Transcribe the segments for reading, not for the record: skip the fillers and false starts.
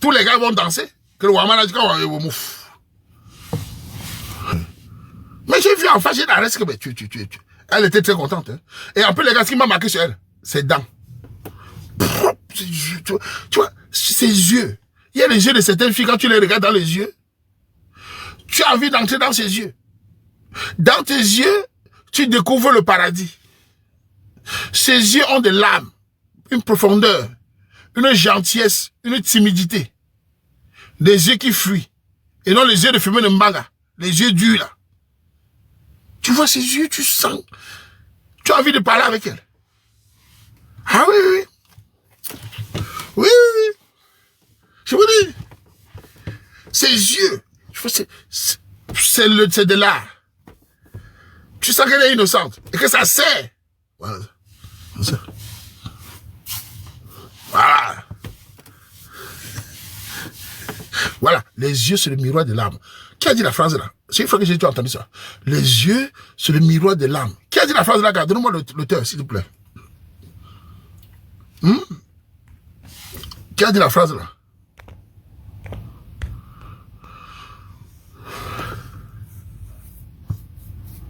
tous les gars vont danser. Que le Waman a dit qu'on mouf. Mais j'ai vu en face, j'ai arrêté que tu. Elle était très contente. Hein. Et en plus, les gars, ce qui m'a marqué sur elle, c'est dents. Tu vois, ses yeux. Il y a les yeux de certaines filles, quand tu les regardes dans les yeux, tu as envie d'entrer dans ses yeux. Dans tes yeux, tu découvres le paradis. Ses yeux ont de l'âme, une profondeur, une gentillesse, une timidité. Des yeux qui fuient. Et non les yeux de fumée de Mbaga. Les yeux durs là. Tu vois ses yeux, tu sens. Tu as envie de parler avec elle. Ah oui, oui. Oui, oui, oui. Je vous dis. Ses yeux. C'est de l'art. Tu sens qu'elle est innocente. Et que ça sert. Voilà. Voilà. Voilà. Les yeux, c'est le miroir de l'âme. Qui a dit la phrase là? C'est une fois que j'ai entendu ça. Les yeux, c'est le miroir de l'âme. Qui a dit la phrase là? Donne-moi l'auteur, s'il te plaît. Qui a dit la phrase là?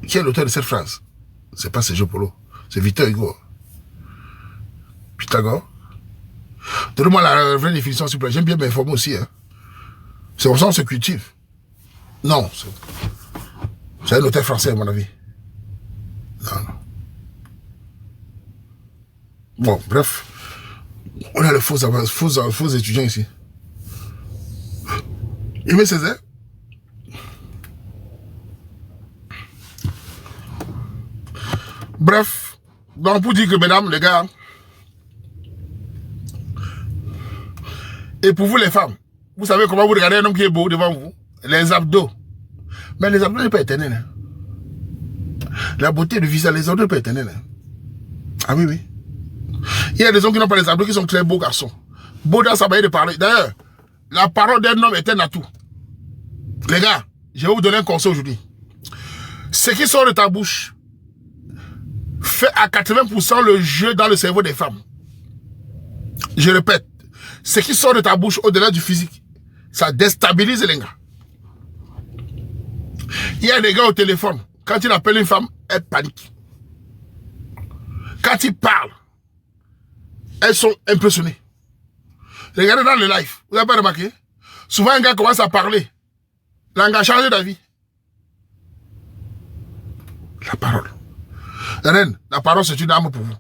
Qui est l'auteur de cette phrase? C'est pas Sergio Polo. C'est Victor Hugo. Pythagore. Donnez-moi la vraie définition, s'il vous plaît. J'aime bien m'informer aussi. Hein. C'est comme ça qu'on se cultive. Non. C'est un auteur français, à mon avis. Non, non. Bon, bref. On a les faux étudiants ici. Aimé Césaire. Bref. Donc, pour dire que, mesdames, les gars, et pour vous, les femmes, vous savez comment vous regardez un homme qui est beau devant vous? Les abdos. Mais les abdos ne sont pas éternels. Hein. La beauté du visage, les abdos ne sont pas éternels. Hein. Ah oui, oui. Il y a des hommes qui n'ont pas les abdos qui sont très beaux garçons. Beaux dans sa manière de parler. D'ailleurs, la parole d'un homme est un atout. Les gars, je vais vous donner un conseil aujourd'hui. Ce qui sort de ta bouche fait à 80% le jeu dans le cerveau des femmes. Je répète, ce qui sort de ta bouche au-delà du physique, ça déstabilise les gars. Il y a des gars au téléphone, quand il appelle une femme, elle panique. Quand il parle, elles sont impressionnées. Regardez dans le live, vous n'avez pas remarqué? Souvent un gars commence à parler, l'un a changé d'avis. La parole. Reine, la parole c'est une arme pour vous.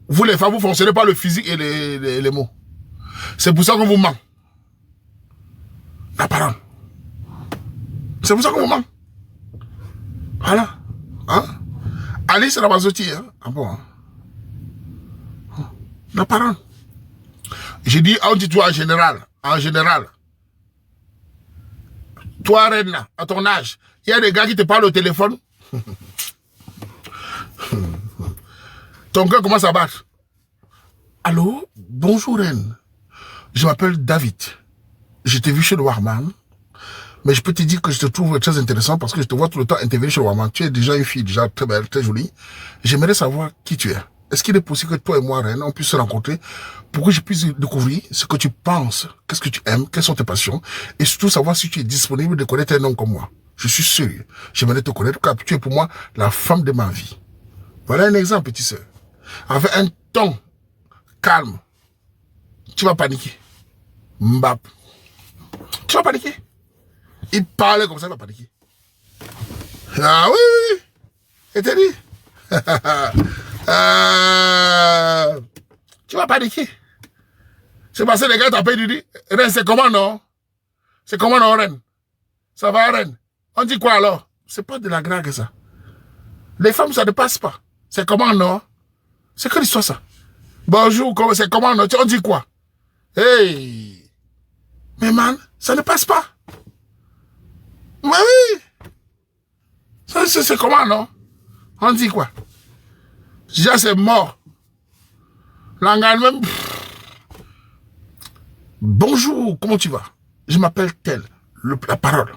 Vous les femmes, vous ne fonctionnez pas le physique et les mots. C'est pour ça qu'on vous ment. La parole. C'est pour ça qu'on vous ment. Voilà. Hein? Alice Ramazotti, hein? Ah bon? Hein? La parole. J'ai dit, on dit toi en général. En général. Toi, reine, là, à ton âge, il y a des gars qui te parlent au téléphone. Ton cœur commence à battre. Allô? Bonjour, reine. Je m'appelle David. Je t'ai vu chez le Warman. Mais je peux te dire que je te trouve très intéressant parce que je te vois tout le temps intervenir chez le Warman. Tu es déjà une fille, déjà très belle, très jolie. J'aimerais savoir qui tu es. Est-ce qu'il est possible que toi et moi, reine, on puisse se rencontrer pour que je puisse découvrir ce que tu penses, qu'est-ce que tu aimes, quelles sont tes passions, et surtout savoir si tu es disponible de connaître un homme comme moi. Je suis sérieux. J'aimerais te connaître car tu es pour moi la femme de ma vie. Voilà un exemple, petite sœur. Avec un ton calme, tu vas paniquer. Mbap. Tu vas paniquer. Il parlait comme ça, il va paniquer. Ah oui, oui, oui. Et t'as dit. Tu vas paniquer. C'est parce que les gars t'appellent, ils disent, Reine, c'est comment non? C'est comment non, Reine? Ça va, Reine? On dit quoi alors? C'est pas de la drague ça. Les femmes, ça ne passe pas. C'est comment non? C'est que l'histoire ça. Bonjour, c'est comment non? On dit quoi? Hey! Mais man, ça ne passe pas. Mais oui! C'est comment non? On dit quoi? Déjà c'est mort. Langage même. Bonjour, comment tu vas? Je m'appelle tel. La parole.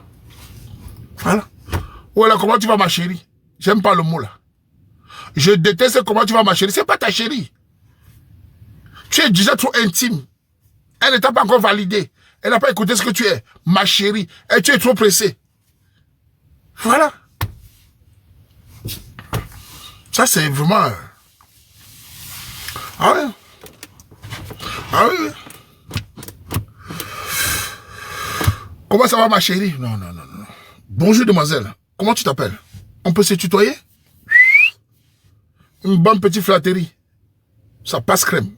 Voilà. Voilà, comment tu vas ma chérie? J'aime pas le mot là. Je déteste comment tu vas ma chérie. C'est pas ta chérie. Tu es déjà trop intime. Elle n'est pas encore validée. Elle n'a pas écouté ce que tu es. Ma chérie. Et tu es trop pressée. Voilà. Ça, c'est vraiment... Ah ouais. Ah oui. Comment ça va, ma chérie? Non, non, non, non. Bonjour, demoiselle. Comment tu t'appelles? On peut se tutoyer? Une bonne petite flatterie. Ça passe crème.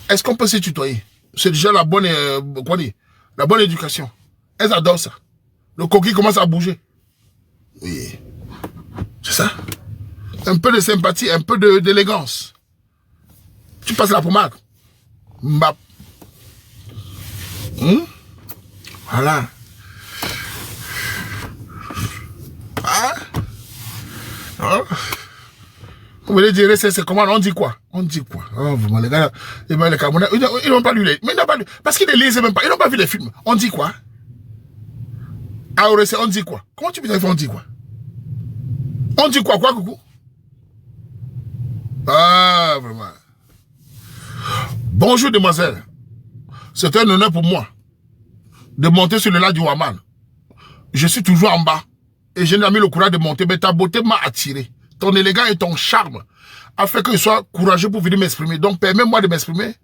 Est-ce qu'on peut se tutoyer? C'est déjà la bonne, quoi dire, la bonne éducation. Elles adorent ça. Le coquille commence à bouger. Oui. C'est ça. Un peu de sympathie, un peu d'élégance. Tu passes la pommade. Mbap. Voilà. Ah. Oh. Vous voulez dire, c'est comment? On dit quoi? On dit quoi? Oh, vraiment, les gars, les Camerounais, ils n'ont pas lu les... Mais ils n'ont pas lu. Parce qu'ils ne lisent même pas. Ils n'ont pas vu les films. On dit quoi? Ah, on dit quoi? Comment tu peux dire on dit quoi? On dit quoi, coucou? Ah, vraiment. Bonjour, demoiselle. C'est un honneur pour moi de monter sur le lac du Waman. Je suis toujours en bas. Et je n'ai jamais le courage de monter, mais ta beauté m'a attiré. Ton élégance et ton charme a fait que je sois courageux pour venir m'exprimer. Donc, permets-moi de m'exprimer.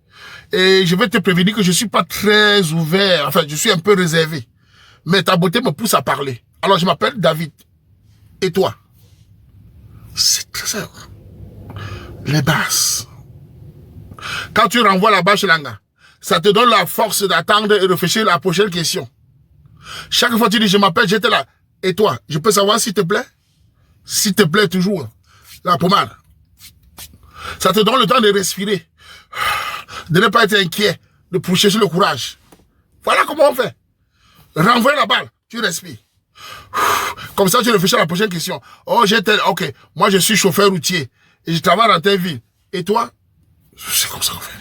Et je vais te prévenir que je ne suis pas très ouvert. Enfin, je suis un peu réservé. Mais ta beauté me pousse à parler. Alors, je m'appelle David. Et toi? C'est très simple. Les basses. Quand tu renvoies la bâche Langa, ça te donne la force d'attendre et de réfléchir à la prochaine question. Chaque fois que tu dis, je m'appelle, j'étais là. Et toi, je peux savoir s'il te plaît? S'il te plaît toujours, la pommade. Ça te donne le temps de respirer, de ne pas être inquiet, de pousser sur le courage. Voilà comment on fait. Renvoie la balle, tu respires. Comme ça, tu réfléchis à la prochaine question. Oh, ok, moi je suis chauffeur routier et je travaille dans telle ville. Et toi? C'est comme ça qu'on fait.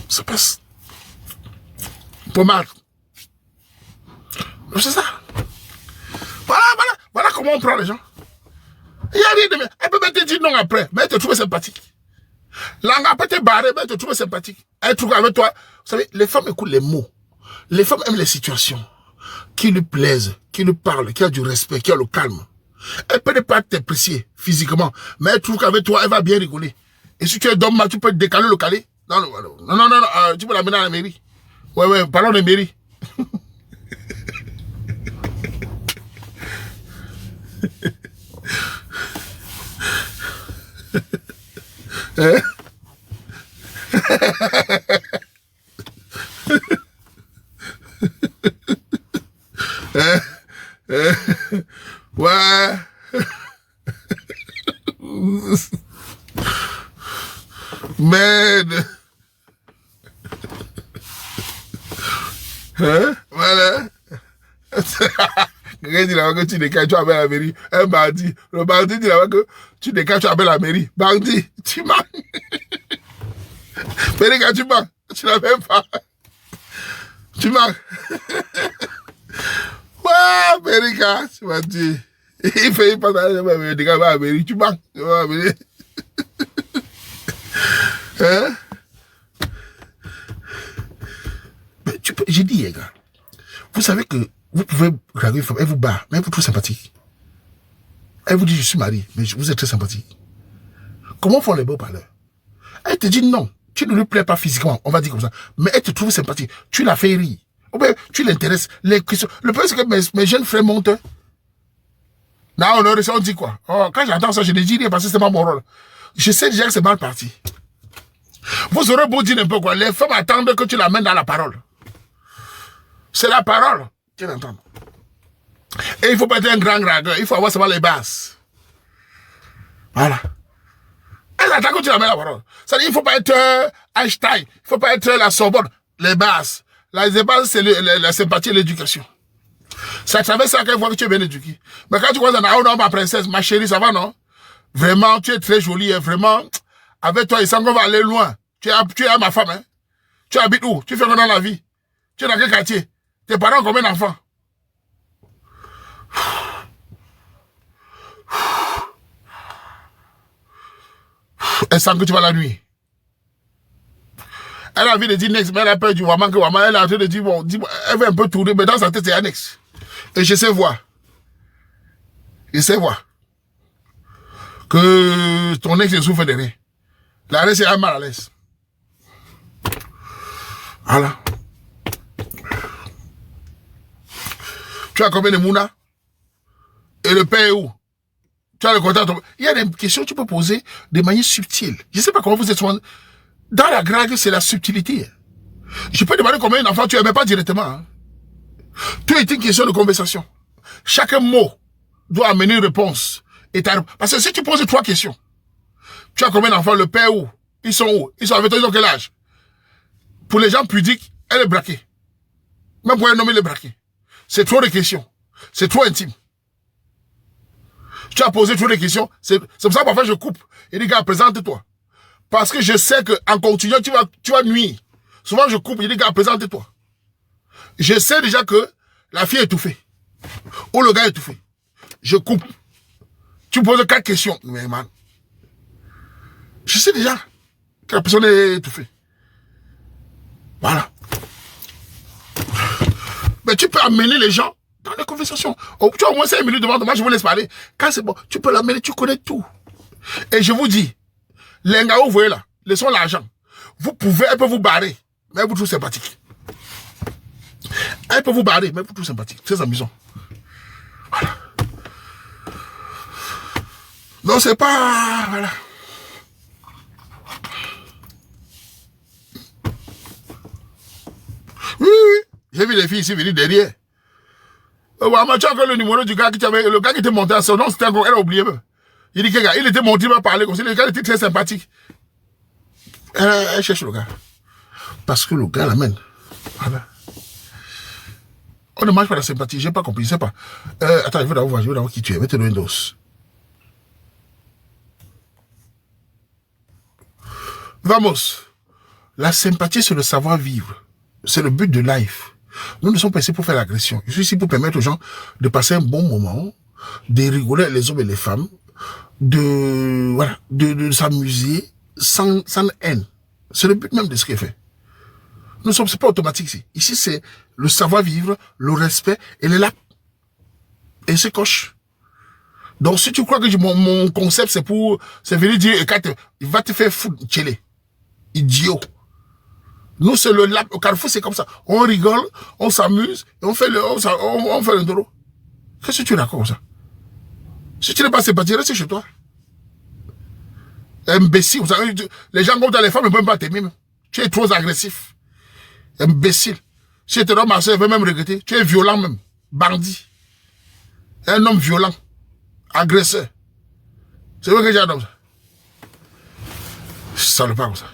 Ça passe. Pommade. C'est ça. Voilà comment on prend les gens. Il y a rien de bien. Elle peut même te dire non après, mais elle te trouve sympathique. L'anga peut te barrer, mais elle te trouve sympathique. Elle trouve avec toi. Vous savez, les femmes écoutent les mots. Les femmes aiment les situations qui lui plaisent, qui lui parlent, qui a du respect, qui a le calme. Elle peut ne pas t'apprécier physiquement, mais elle trouve qu'avec toi, elle va bien rigoler. Et si tu es d'homme, tu peux décaler le calé. Non, tu peux l'amener à la mairie. Ouais, parlons de mairie. Hein? Ouais. Merde. Hein? Voilà. Quelqu'un dit là-bas que tu décales, tu appelles la mairie. Un bandit. Le bandit dit là-bas que tu décales, tu appelles la mairie. Bandit, tu mens. Périka, tu mens. Tu n'as même pas. Tu mens. Ouais, Périka, tu m'as dit. Il fait pas ça, il décale à la mairie. Tu mens. Hein? Mais j'ai dit, les gars, vous savez que vous pouvez regarder une femme, elle vous bat, mais elle vous trouve sympathique. Elle vous dit, je suis marié, mais vous êtes très sympathique. Comment font les beaux parleurs? Elle te dit non, tu ne lui plais pas physiquement, on va dire comme ça, mais elle te trouve sympathique. Tu la fais rire. Ou bien, tu l'intéresses. Le problème, c'est que mes jeunes frères montent. Là, on dit quoi? Oh, quand j'entends ça, je ne dis rien parce que c'est pas mon rôle. Je sais déjà que c'est mal parti. Vous aurez beau dire un peu quoi, les femmes attendent que tu l'amènes dans la parole. C'est la parole qu'ils entendent. Et il faut pas être un grand dragueur, il faut avoir seulement les bases. Voilà. Elles attendent que tu l'amènes dans la parole. C'est-à-dire, il ne faut pas être Einstein, il ne faut pas être la Sorbonne, les bases. Les bases, c'est la sympathie et l'éducation. C'est à travers ça qu'elle voit que tu es bien éduqué. Mais quand tu vois oh non, ma princesse, ma chérie, ça va, non? Vraiment, tu es très jolie, hein, vraiment. Avec toi, il semble qu'on va aller loin. Tu es ma femme, hein? Tu habites où? Tu fais quoi dans la vie? Tu es dans quel quartier? Tes parents ont combien d'enfants? Elle sent que tu vas la nuit. Elle a envie de dire next, mais elle a peur du Waman que Waman, elle a envie de dire, bon, elle veut un peu tourner, mais dans sa tête, c'est annexe. Et je sais voir. Je sais voir. Que ton ex ne souffre de rien. La reste est mal à l'aise. Voilà. Tu as combien de mouna? Et le père est où? Tu as le contact. Il y a des questions que tu peux poser de manière subtile. Je ne sais pas comment vous êtes souvent. Dans la drague, c'est la subtilité. Je peux demander combien d'enfants tu n'aimais pas directement. Hein. Tout est une question de conversation. Chaque mot doit amener une réponse. Parce que si tu poses 3 questions, tu as combien d'enfants, le père où? Ils sont où? Ils sont avec toi, ils ont quel âge? Pour les gens pudiques, elle est braquée. Même pour un homme, elle est braquée. C'est trop de questions. C'est trop intime. Tu as posé trop de questions. C'est pour ça que parfois je coupe. Et dis, gars, présente-toi. Parce que je sais qu'en continuant, tu vas nuire. Souvent, je coupe. Et dis, gars, présente-toi. Je sais déjà que la fille est étouffée. Ou le gars est étouffé. Je coupe. Tu poses 4 questions. Mais man, je sais déjà que la personne est étouffée. Voilà. Mais tu peux amener les gens dans les conversations. Oh, tu as au moins 5 minutes devant moi, je vous laisse parler. Quand c'est bon, tu peux l'amener, tu connais tout. Et je vous dis, les gars, vous voyez là, laissons l'argent. Vous pouvez, elle peut vous barrer, mais elle vous trouve sympathique. Elle peut vous barrer, mais elle vous trouve sympathique. C'est amusant. Voilà. Non, c'est pas... Voilà. Oui, oui. J'ai vu les filles ici venir derrière. Tu as encore le numéro du gars qui t'avait... Le gars qui était monté à son nom, c'était encore... Elle a oublié même. Il dit que gars, il était monté, il m'a parlé comme ça. Le gars était très sympathique. Elle cherche le gars. Parce que le gars l'amène. Voilà. On ne mange pas la sympathie. J'ai pas compris. Je sais pas. Attends, je vais d'abord qui tu es. Mettez-le Windows. Vamos. La sympathie, c'est le savoir-vivre. C'est le but de life. Nous ne sommes pas ici pour faire l'agression. Je suis ici pour permettre aux gens de passer un bon moment, de rigoler les hommes et les femmes, de s'amuser sans haine. C'est le but même de ce qui est fait. C'est pas automatique ici. Ici, c'est le savoir-vivre, le respect et les lapes. Et c'est coche. Donc, si tu crois que mon concept, c'est venir dire, il va te faire foutre, tchelé. Idiot. Nous, c'est le lap. Au Carrefour, c'est comme ça. On rigole, on s'amuse, et on fait le dolo. Qu'est-ce que tu racontes ça? Si tu n'es pas sympathique, reste chez toi. Imbécile. Vous savez, les gens comme dans les femmes ne peuvent pas t'aimer. Tu es trop agressif. Imbécile. Si tu es un homme, ma soeur veut même regretter. Tu es violent même. Bandit. Un homme violent. Agresseur. C'est vrai que j'ai un homme. Ça ne pas comme ça.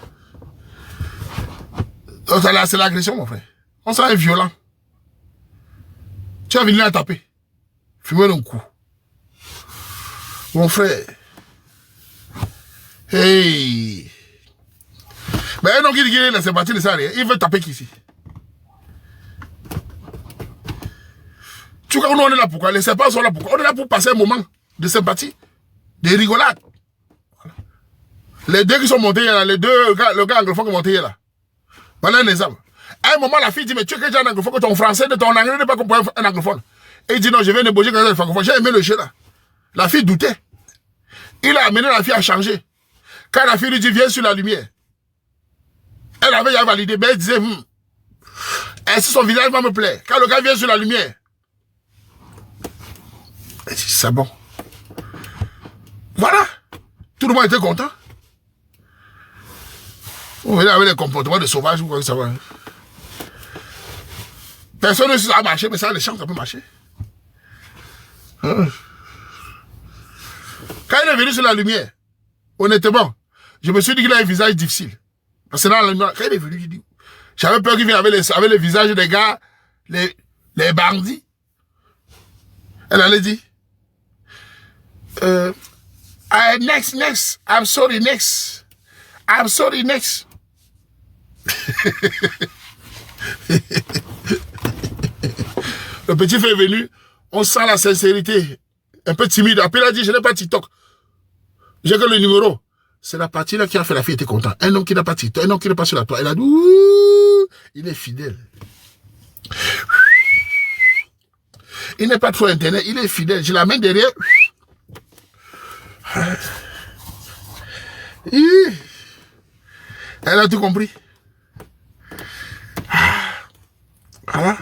C'est l'agression, mon frère. On sera violent. Tu vas venir la taper. Fumer un coup. Mon frère. Hey. Mais un homme qui dit qu'il est la sympathie de ça, il veut taper qui ici? Tu vois, nous on est là pourquoi? Les sympathies sont là pourquoi? On est là pour passer un moment de sympathie, de rigolade. Voilà. Les deux qui sont montés là, le gars anglophone qui est monté là. Voilà un exemple. À un moment, la fille dit, mais tu es que j'ai un anglophone, que ton français, de ton anglais n'est pas comme un anglophone. Et il dit, non, je viens de bouger quand un francophone. J'ai aimé le jeu là. La fille doutait. Il a amené la fille à changer. Quand la fille lui dit, viens sur la lumière. Elle avait déjà validé, mais elle disait, est-ce que son visage va me plaire? Quand le gars vient sur la lumière. Elle dit, c'est bon. Voilà. Tout le monde était content. Vous venez avec les comportements de sauvage, vous croyez que ça va. Personne ne sait ça a marché, mais ça, les chances, ça peut marcher. Hein? Quand il est venu sur la lumière, honnêtement, je me suis dit qu'il a un visage difficile. Parce que dans la lumière, quand il est venu, j'avais peur qu'il vienne avec les visages des gars, les bandits. Elle allait dire, next, I'm sorry, next. Le petit frère est venu, on sent la sincérité, un peu timide. Après il a dit, je n'ai pas TikTok. J'ai que le numéro. c'est la partie là qui a fait la fille était content. Un homme qui n'a pas tiré, un homme qui n'est pas sur la toile. Elle a dit, ouh, il est fidèle. Il n'est pas trop internet, il est fidèle. Je la mets derrière. Elle a tout compris. Voilà.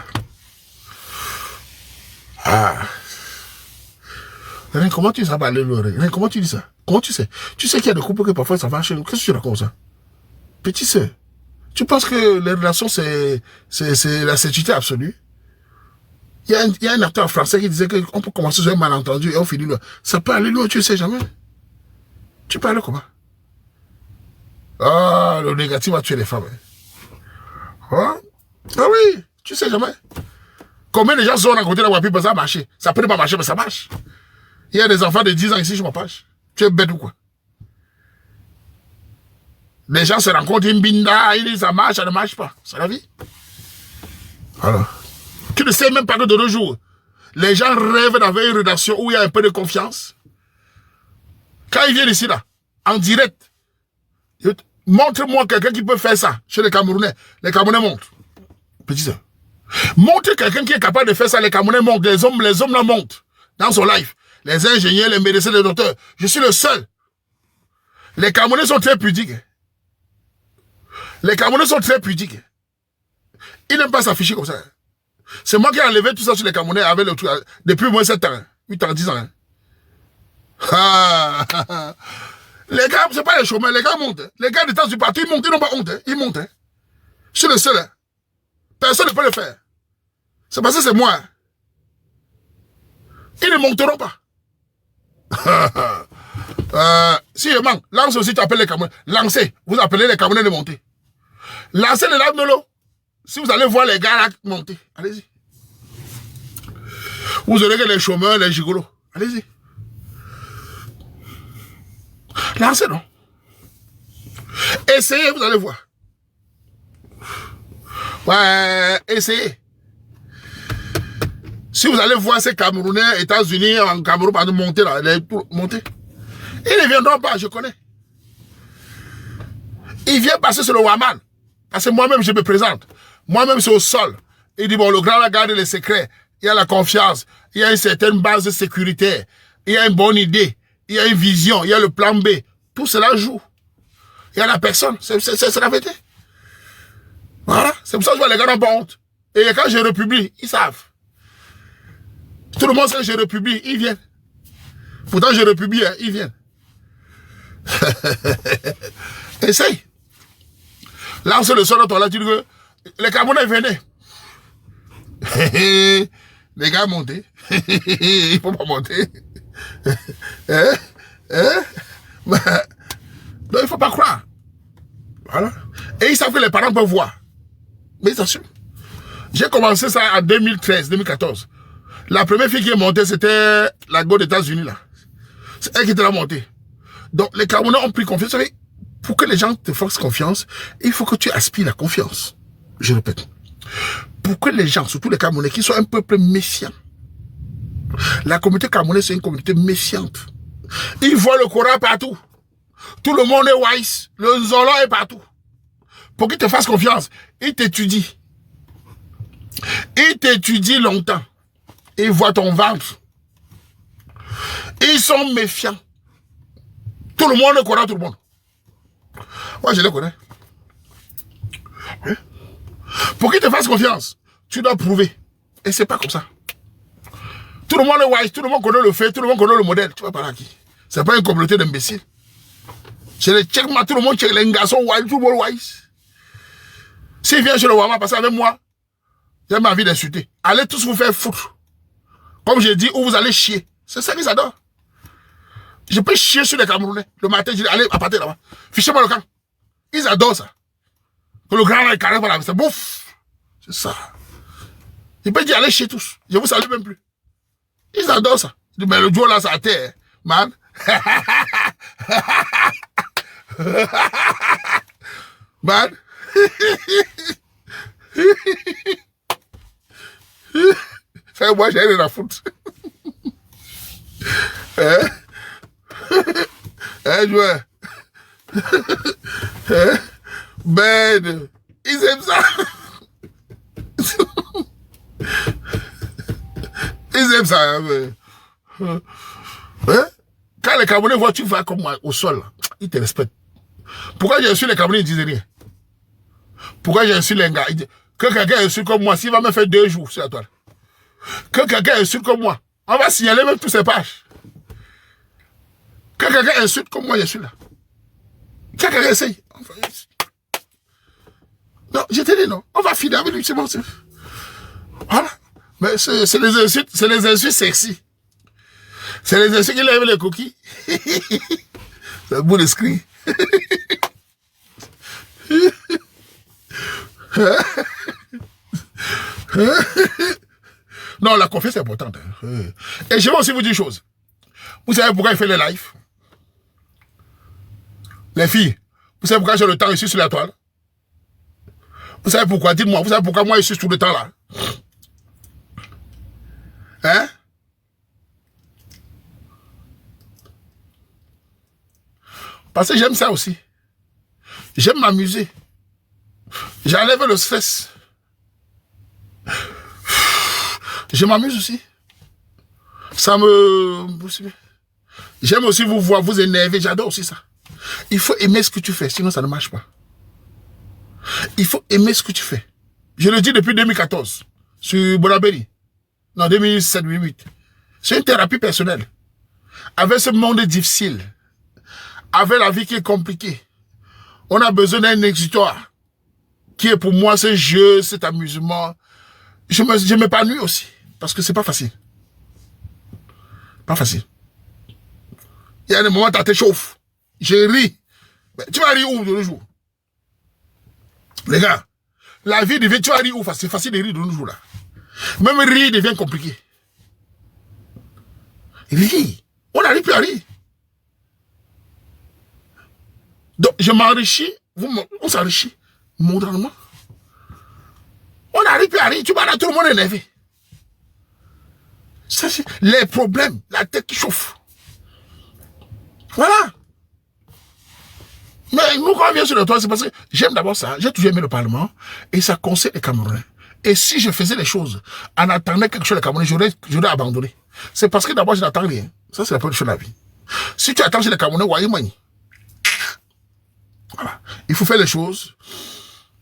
Comment tu sais parler l'oreille? Comment tu dis ça? Comment tu sais? Tu sais qu'il y a des couples que parfois ça va chez nous. Qu'est-ce que tu racontes ça? Petit sœur, tu penses que les relations c'est la sécurité absolue? Il y a un acteur français qui disait qu'on peut commencer sur un malentendu et on finit là. Ça peut aller loin, tu ne sais jamais. Tu parles comment? Ah, le négatif va tuer les femmes. Hein? Ah oui, tu sais jamais. Combien de gens sont rencontrés dans la voiture, ça a marché. Ça peut pas marcher, mais ça marche. Il y a des enfants de 10 ans ici, je m'en passe. Tu es bête ou quoi? Les gens se rencontrent, ils binda, ils disent ça marche, ça ne marche pas. C'est la vie. Alors, tu ne sais même pas que de nos jours, les gens rêvent d'avoir une rédaction où il y a un peu de confiance. Quand ils viennent ici, là, en direct, montre-moi quelqu'un qui peut faire ça chez les Camerounais. Les Camerounais montent. Petit ça. Montre quelqu'un qui est capable de faire ça, les Camerounais montent. Les hommes là montent dans son life. Les ingénieurs, les médecins, les docteurs. Je suis le seul. Les Camerounais sont très pudiques. Les Camerounais sont très pudiques. Ils n'aiment pas s'afficher comme ça. C'est moi qui ai enlevé tout ça sur les Camerounais avec le truc, depuis moins 7 ans, 8 ans, 10 ans. Ah, les gars, c'est pas les chômeurs, les gars montent. Les gars de temps du parti, ils montent, ils n'ont pas honte. Ils montent. Je suis le seul. Personne ne peut le faire. C'est parce que c'est moi. Ils ne monteront pas. Si je manque, lance aussi, tu appelles les Camerounais. Lancez, vous appelez les Camerounais de monter. Lancez les lames de l'eau. Si vous allez voir les gars là monter, allez-y. Vous aurez que les chômeurs, les gigolos. Allez-y. Lancez, non? Essayez, vous allez voir. Ouais, essayez. Si vous allez voir ces Camerounais, États-Unis, en Cameroun, par monter là, monter. Ils ne viendront pas, je connais. Ils viennent passer sur le Waman. Parce que moi-même, je me présente. Moi-même, c'est au sol. Il dit, bon, le grand garde les secrets. Il y a la confiance. Il y a une certaine base sécuritaire. Il y a une bonne idée. Il y a une vision. Il y a le plan B. Tout cela joue. Il y a la personne. C'est la vérité. Voilà. C'est pour ça que je vois les gars n'ont pas honte. Et quand je republie, ils savent. Tout le monde sait que je republie, ils viennent. Pourtant, je republie, hein, ils viennent. Essaye. Lance le sol, toi là, tu dis que les Camerounais venaient. Les gars montaient. Il ne faut pas monter. Donc, il ne faut pas croire. Voilà. Et ils savent que les parents peuvent voir. Mais ils assument. J'ai commencé ça en 2013, 2014. La première fille qui est montée, c'était la go des États-Unis, là. C'est elle qui était là montée. Donc, les Camerounais ont pris confiance. Vous savez, pour que les gens te fassent confiance, il faut que tu aspires la confiance. Je répète. Pour que les gens, surtout les Camerounais, qui sont un peuple méfiant. La communauté camerounaise, c'est une communauté méfiante. Ils voient le Coran partout. Tout le monde est wise. Le Zolo est partout. Pour qu'ils te fassent confiance, ils t'étudient. Ils t'étudient longtemps. Ils voient ton ventre. Ils sont méfiants. Tout le monde connaît tout le monde. Moi, je les connais. Pour qu'ils te fassent confiance, tu dois prouver. Et c'est pas comme ça. Tout le monde est wise, tout le monde connaît le fait, tout le monde connaît le modèle. Tu vas parler à qui? C'est pas une communauté d'imbéciles. Chez les Tchèques, tout le monde, les garçons wise, tout le monde wise. S'ils viennent chez le Wama, passer avec moi, j'ai ma envie d'insulter. Allez tous vous faire foutre. Comme j'ai dit, où vous allez chier. C'est ça qu'ils adorent. Je peux chier sur les Camerounais. Le matin, je dis, allez, à partir là-bas. Fichez-moi le camp. Ils adorent ça. Que le grand est carré par là, c'est bouffe. C'est ça. Je peux dire, allez chier tous. Je vous salue même plus. Ils adorent ça. Je dis, mais le jour là, ça a terre, man. Man. Fait moi, j'ai rien à foutre. Joueur. Hein? Ben, ils aiment ça. Ils aiment ça. Hein? Quand les Camerounais voient tu vas comme moi au sol, ils te respectent. Pourquoi j'ai reçu les Camerounais, ils ne disent rien? Pourquoi j'ai reçu les gars? Que quelqu'un insulte comme moi, s'il va me faire 2 jours sur la toile. Que quelqu'un insulte comme moi, on va signaler même tous ces pages. Que quelqu'un insulte comme moi, je suis là. Que quelqu'un essaye. Non, je te dis non. On va finir avec lui, c'est bon. Voilà. Mais c'est les insultes sexy. C'est les insultes qui lèvent les coquilles. C'est un bout d'esprit. Non, la confiance est importante. Et je vais aussi vous dire une chose. Vous savez pourquoi il fait les lives? Les filles, vous savez pourquoi j'ai le temps ici sur la toile? Vous savez pourquoi? Dites-moi, vous savez pourquoi moi je suis tout le temps là? Hein? Parce que j'aime ça aussi. J'aime m'amuser. J'enlève le stress. Je m'amuse aussi. Ça me... J'aime aussi vous voir, vous énerver. J'adore aussi ça. Il faut aimer ce que tu fais, sinon ça ne marche pas. Il faut aimer ce que tu fais. Je le dis depuis 2014, sur Bonabéry. Non, 2007-2008. C'est une thérapie personnelle. Avec ce monde difficile, avec la vie qui est compliquée, on a besoin d'un exutoire qui est pour moi ce jeu, cet amusement. Je m'épanouis aussi, parce que c'est pas facile. Pas facile. Il y a des moments où tu t'échauffes. Je ris. Mais tu vas rire où de nos jours? Les gars, la vie devient, tu vas rire où? C'est facile de rire de nos jours là. Même rire devient compliqué. Rire. On n'arrive plus à rire. Donc, je m'enrichis, on s'enrichit modérément. On n'arrive plus à rire, tu vas là, tout le monde est énervé. Ça, les problèmes, la tête qui chauffe. Voilà. Mais nous, quand on vient sur le toit, c'est parce que j'aime d'abord ça. J'ai toujours aimé le Parlement et ça concerne les Camerounais. Et si je faisais les choses en attendant quelque chose des Camerounais, j'aurais abandonné. C'est parce que d'abord, je n'attends rien. Ça, c'est la première chose de la vie. Si tu attends chez les Camerounais, voyez moi. Voilà. Il faut faire les choses,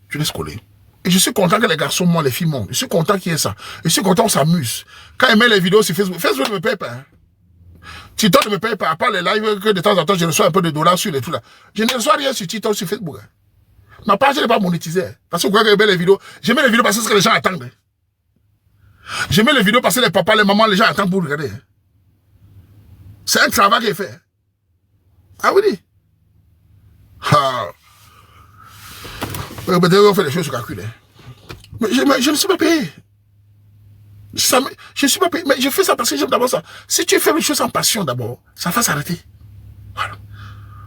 tu laisses coller. Et je suis content que les garçons montent, les filles montent. Je suis content qu'il y ait ça. Je suis content qu'on s'amuse. Quand ils mettent les vidéos sur Facebook, Facebook ne me paye pas. Hein. TikTok ne me paye pas. À part les lives que de temps en temps, je reçois un peu de dollars sur les trucs là. Je ne reçois rien sur TikTok, sur Facebook. Hein. Ma page n'est pas monétisée. Hein. Parce que vous voyez que je mets les vidéos. Je mets les vidéos parce que c'est ce que les gens attendent. Hein. Je mets les vidéos parce que les papas, les mamans, les gens attendent pour regarder. Hein. C'est un travail qui est fait. Hein. Ah oui. Ah. Peut-être qu'on fait les choses sur calcul. Hein. Mais je ne suis pas payé. Je ne suis pas payé. Mais je fais ça parce que j'aime d'abord ça. Si tu fais les choses en passion d'abord, ça va s'arrêter. Voilà.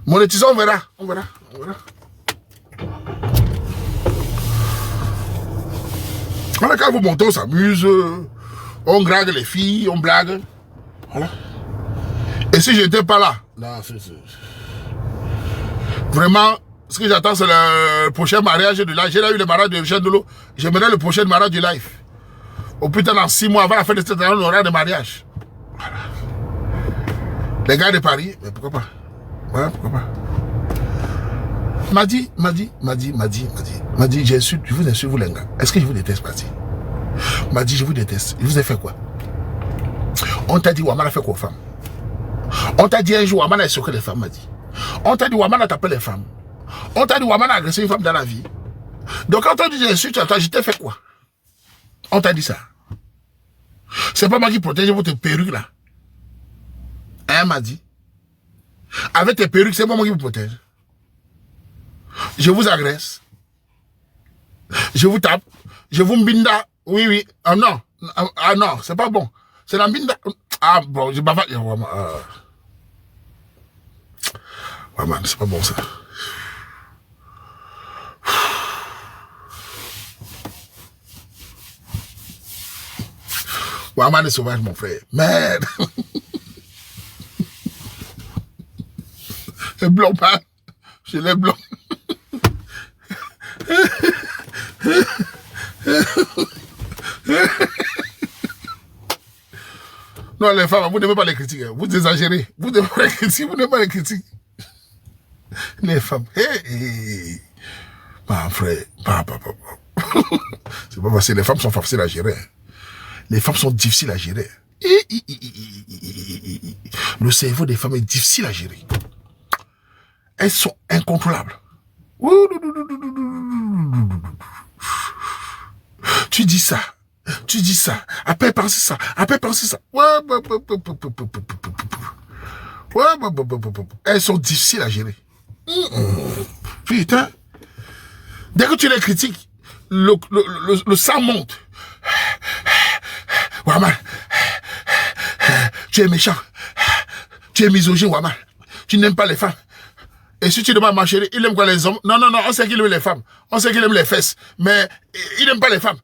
Monétisons, on verra. On verra. On verra. Voilà, quand vous montez, on s'amuse. On drague les filles, on blague. Voilà. Et si je n'étais pas là, non, vraiment, ce que j'attends, c'est le prochain mariage du live. J'ai là eu le mariage de Richard Dolo. J'aimerais le prochain mariage du live. Au plus tard, dans 6 mois avant la fin de cette année, on aura des mariages. Voilà. Les gars de Paris, mais pourquoi pas? Voilà, pourquoi pas? M'a dit, je vous insulte, vous les gars. Est-ce que je vous déteste, M'a dit? M'a dit, je vous déteste. Je vous ai fait quoi? On t'a dit, Ouaman a fait quoi aux femmes? On t'a dit un jour, Ouaman a escroqué les femmes, m'a dit. On t'a dit, Ouaman a tapé les femmes. On t'a dit, Ouaman a agressé une femme dans la vie. Donc quand on dit insulte, je t'ai fait quoi? On t'a dit ça. C'est pas moi qui protège votre perruque là. Hein, m'a dit. Avec tes perruques, c'est pas moi qui vous protège. Je vous agresse. Je vous tape. Je vous mbinda. Oui, oui. Ah non. Ah non, c'est pas bon. C'est la mbinda. Ah bon, je bavard. Ouais, man, c'est pas bon ça. Ouaman est sauvage, mon frère. Merde. C'est blanc, man. chez les blancs. Non, les femmes, vous n'aimez pas les critiques. Vous exagérez. Vous n'aimez pas les critiques. Vous n'aimez pas les critiques. Les femmes. Hey. Bah, frère. C'est pas facile. Les femmes sont faciles à gérer. Les femmes sont difficiles à gérer. Le cerveau des femmes est difficile à gérer. Elles sont incontrôlables. Tu dis ça. Après penser ça. Elles sont difficiles à gérer. Putain. Dès que tu les critiques, le sang monte. Waman, tu es méchant. Tu es misogyne, Waman. Tu n'aimes pas les femmes. Et si tu demandes à ma chérie, il aime quoi les hommes? Non, on sait qu'il aime les femmes. On sait qu'il aime les fesses. Mais il n'aime pas les femmes.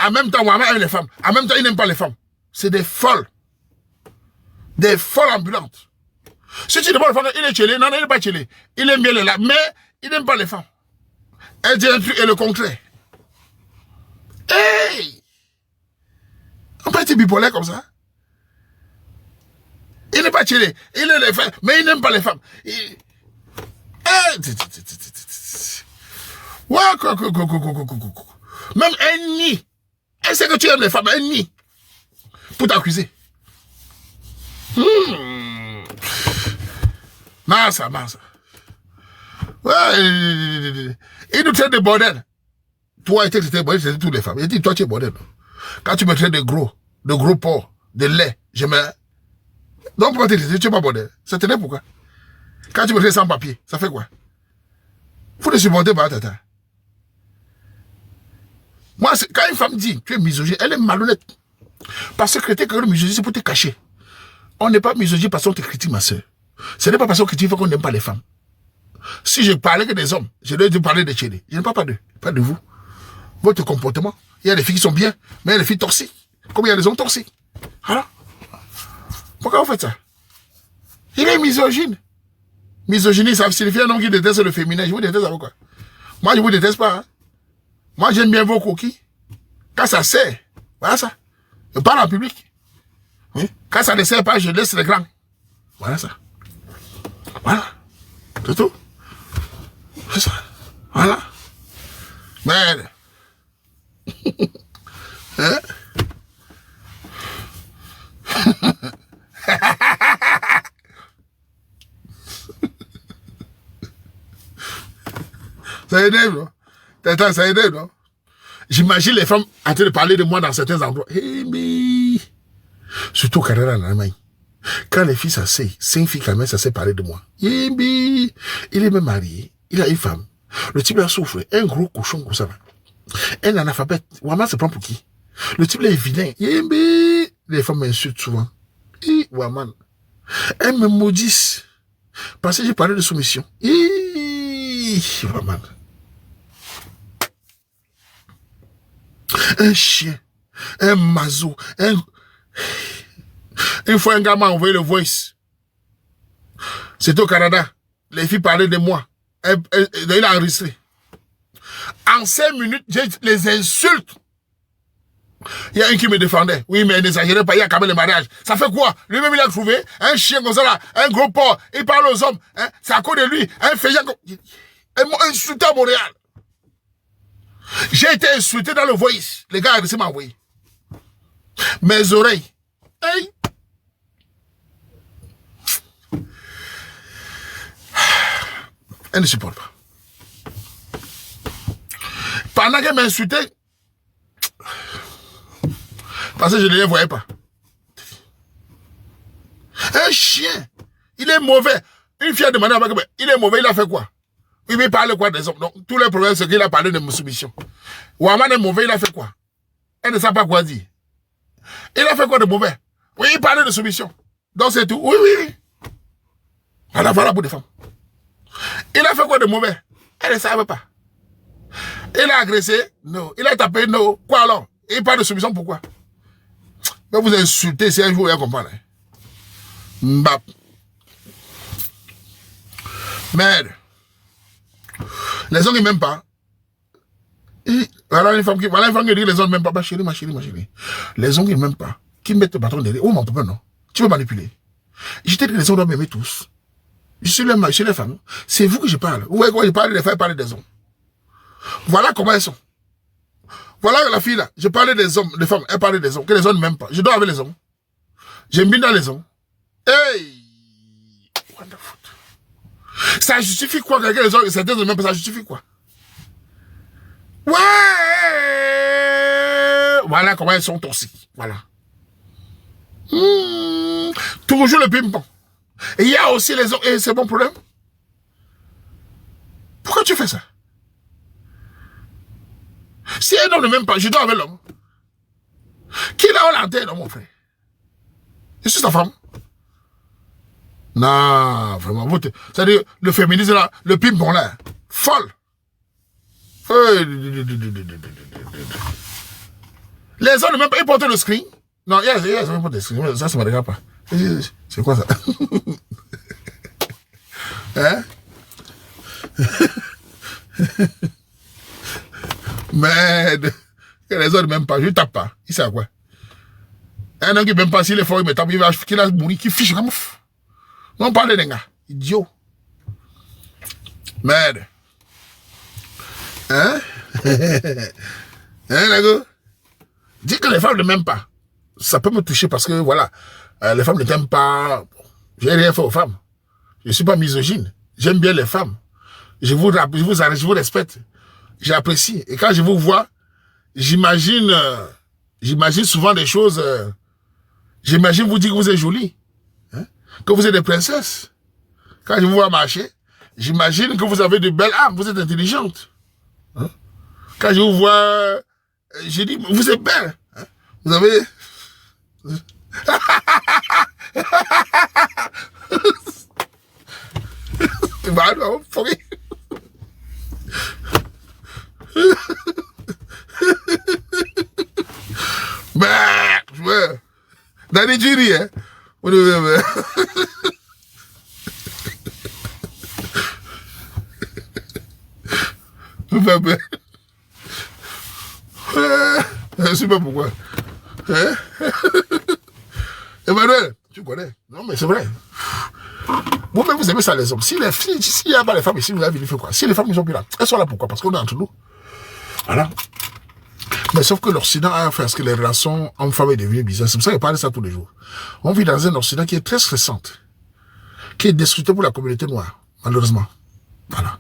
En même temps, Waman aime les femmes. En même temps, il n'aime pas les femmes. C'est des folles. Des folles ambulantes. Si tu demandes aux femmes, il est chelé. Non, il n'est pas chelé. Il aime bien les lames. Mais il n'aime pas les femmes. Elle dit un truc et le contraire. Hey! On peut être bipolaire comme ça. Il n'est pas chelé. Il aime les femmes. Mais il n'aime pas les femmes. Même un nid. Elle sait que tu aimes les femmes. Un nid. Pour t'accuser. Mince. Ouais, il nous traite de bordel. Toi, tu étais bordel, c'était toutes les femmes. Il dit, toi, tu es bordel. Quand tu me traites de gros porc, de lait, je me... Donc, pourquoi tu es pas bordel? Ça tenait pourquoi? Quand tu me traites sans papier, ça fait quoi? Faut le supporter par tata. Moi, quand une femme dit, tu es misogyne, elle est malhonnête. Parce que critiquer que misogyne, c'est pour te cacher. On n'est pas misogyne parce qu'on te critique, ma soeur. Ce n'est pas parce qu'on critique qu'on n'aime pas les femmes. Si je parlais que des hommes, je dois te parler de chéri. Je ne parle pas d'eux, pas de vous. Votre comportement. Il y a des filles qui sont bien, mais il y a des filles toxiques. Comme il y a des hommes toxiques. Voilà. Pourquoi vous faites ça? Il est misogyne. Misogynie, ça signifie un homme qui déteste le féminin. Je vous déteste avec quoi? Moi, je vous déteste pas. Hein? Moi, j'aime bien vos coquilles. Quand ça sert, voilà ça. Je parle en public. Oui? Quand ça ne sert pas, je laisse les grands. Voilà ça. Voilà. C'est tout. C'est ça. Voilà. Merde. Hein? Ça énerve, non? Tata, ça énerve, non? J'imagine les femmes en train de parler de moi dans certains endroits. Hey, mais... Surtout au Canada, en Allemagne. Quand les filles s'asseyent, 5 filles quand même s'asseyent parler de moi. Hey, mais... Il est même marié. Il a une femme. Le type là souffre. Un gros cochon comme ça. Un analphabète. Waman se prend pour qui? Le type là est vilain. Hey, mais... Les femmes m'insultent souvent. Hey, Waman. Elles me maudissent. Parce que j'ai parlé de soumission. Hey, Waman. Un chien, un mazo, Une fois, un gars m'a envoyé le voice. C'était au Canada. Les filles parlaient de moi. Il a enregistré. En 5 minutes, j'ai les insultes. Il y a un qui me défendait. Oui, mais n'exagérez pas, il y a quand même le mariage. Ça fait quoi? Lui-même, il a trouvé un chien comme ça là, un gros porc. Il parle aux hommes. Hein? C'est à cause de lui. Un feignant. Ils m'ont insulté à Montréal. J'ai été insulté dans le voice. Les gars, ils m'ont envoyé. Mes oreilles. Hey. Elle ne supporte pas. Pendant qu'elle m'insultait, parce que je ne les voyais pas. Un chien. Il est mauvais. Une fille a demandé à moi, il est mauvais, il a fait quoi? Il parle quoi des hommes? Donc, tous les problèmes, c'est qu'il a parlé de soumission. Waman est mauvais, il a fait quoi? Elle ne sait pas quoi dire. Il a fait quoi de mauvais? Oui, il parlait de soumission. Donc c'est tout. Oui. Voilà pour des femmes. Il a fait quoi de mauvais? Elle ne savait pas. Il a agressé? Non. Il a tapé? Non. Quoi alors? Il parle de soumission, pourquoi? Mais vous insultez, c'est un jour, il va comprendre. Mbap. Merde. Les hommes, ils m'aiment pas. Voilà une femme qui dit les hommes, ils m'aiment pas. Ma chérie. Les hommes, ils m'aiment pas. Qui mettent le patron derrière. Oh, mon papa, non. Tu veux manipuler. Je t'ai dit que les hommes doivent m'aimer tous. Je suis les femmes. C'est vous que je parle. Vous voyez quoi, je parle des femmes, je parle des hommes. Voilà comment elles sont. Voilà la fille là. Je parlais des hommes, des femmes. Elle parlait des hommes. Que les hommes ne m'aiment pas. Je dors avec les hommes. J'aime bien dans les hommes. Hey! Wonderful. Ça justifie quoi que les hommes, certains hommes n'aiment pas, ça justifie quoi? Ouais! Voilà comment elles sont toxiques. Voilà. Toujours le ping-pong. Et il y a aussi les hommes. Et c'est mon problème. Pourquoi tu fais ça? Si un homme ne m'aime pas, je dors avec l'homme. Qui l'a en l'antenne, mon frère? Je suis sa femme. Non, vraiment. C'est-à-dire, le féminisme là, le ping-pong là, folle. Les hommes ne m'aiment pas, ils portent le screen. Non, yes, ils portent le screen. Ça me regarde pas. C'est quoi ça? Hein? Merde. Les autres même pas, je tape pas. Il sait à quoi? Un homme qui même pas, s'il est fort, il me tape, il va mourir, qui fiche comme ouf. On parle des gars. Idiot. Merde. Hein? Hein, d'accord? Dis que les femmes ne m'aiment pas. Ça peut me toucher parce que, voilà, les femmes ne t'aiment pas. J'ai rien fait aux femmes. Je ne suis pas misogyne. J'aime bien les femmes. Je vous respecte. J'apprécie. Et quand je vous vois, j'imagine souvent des choses. J'imagine vous dire que vous êtes jolie. Hein? Que vous êtes des princesses. Quand je vous vois marcher, j'imagine que vous avez de belles âmes. Vous êtes intelligente. Hein? Quand je vous vois, je dis, vous êtes belle. Hein? Vous avez... Bah non, fuck it. Bah, ouais. Dans les jurys, hein. Je sais pas pourquoi. Hein? Emmanuel, tu connais. Non, mais c'est vrai. Vous-même, vous aimez ça, les hommes. S'il n'y a pas les femmes ici, vous avez fait quoi? Si les femmes, ils sont plus là. Elles sont là pourquoi? Parce qu'on est entre nous. Voilà. Mais sauf que l'Occident a fait à ce que les relations hommes-femmes est devenues bizarres. C'est pour ça qu'il parle de ça tous les jours. On vit dans un Occident qui est très stressant, qui est destructeur pour la communauté noire, malheureusement. Voilà.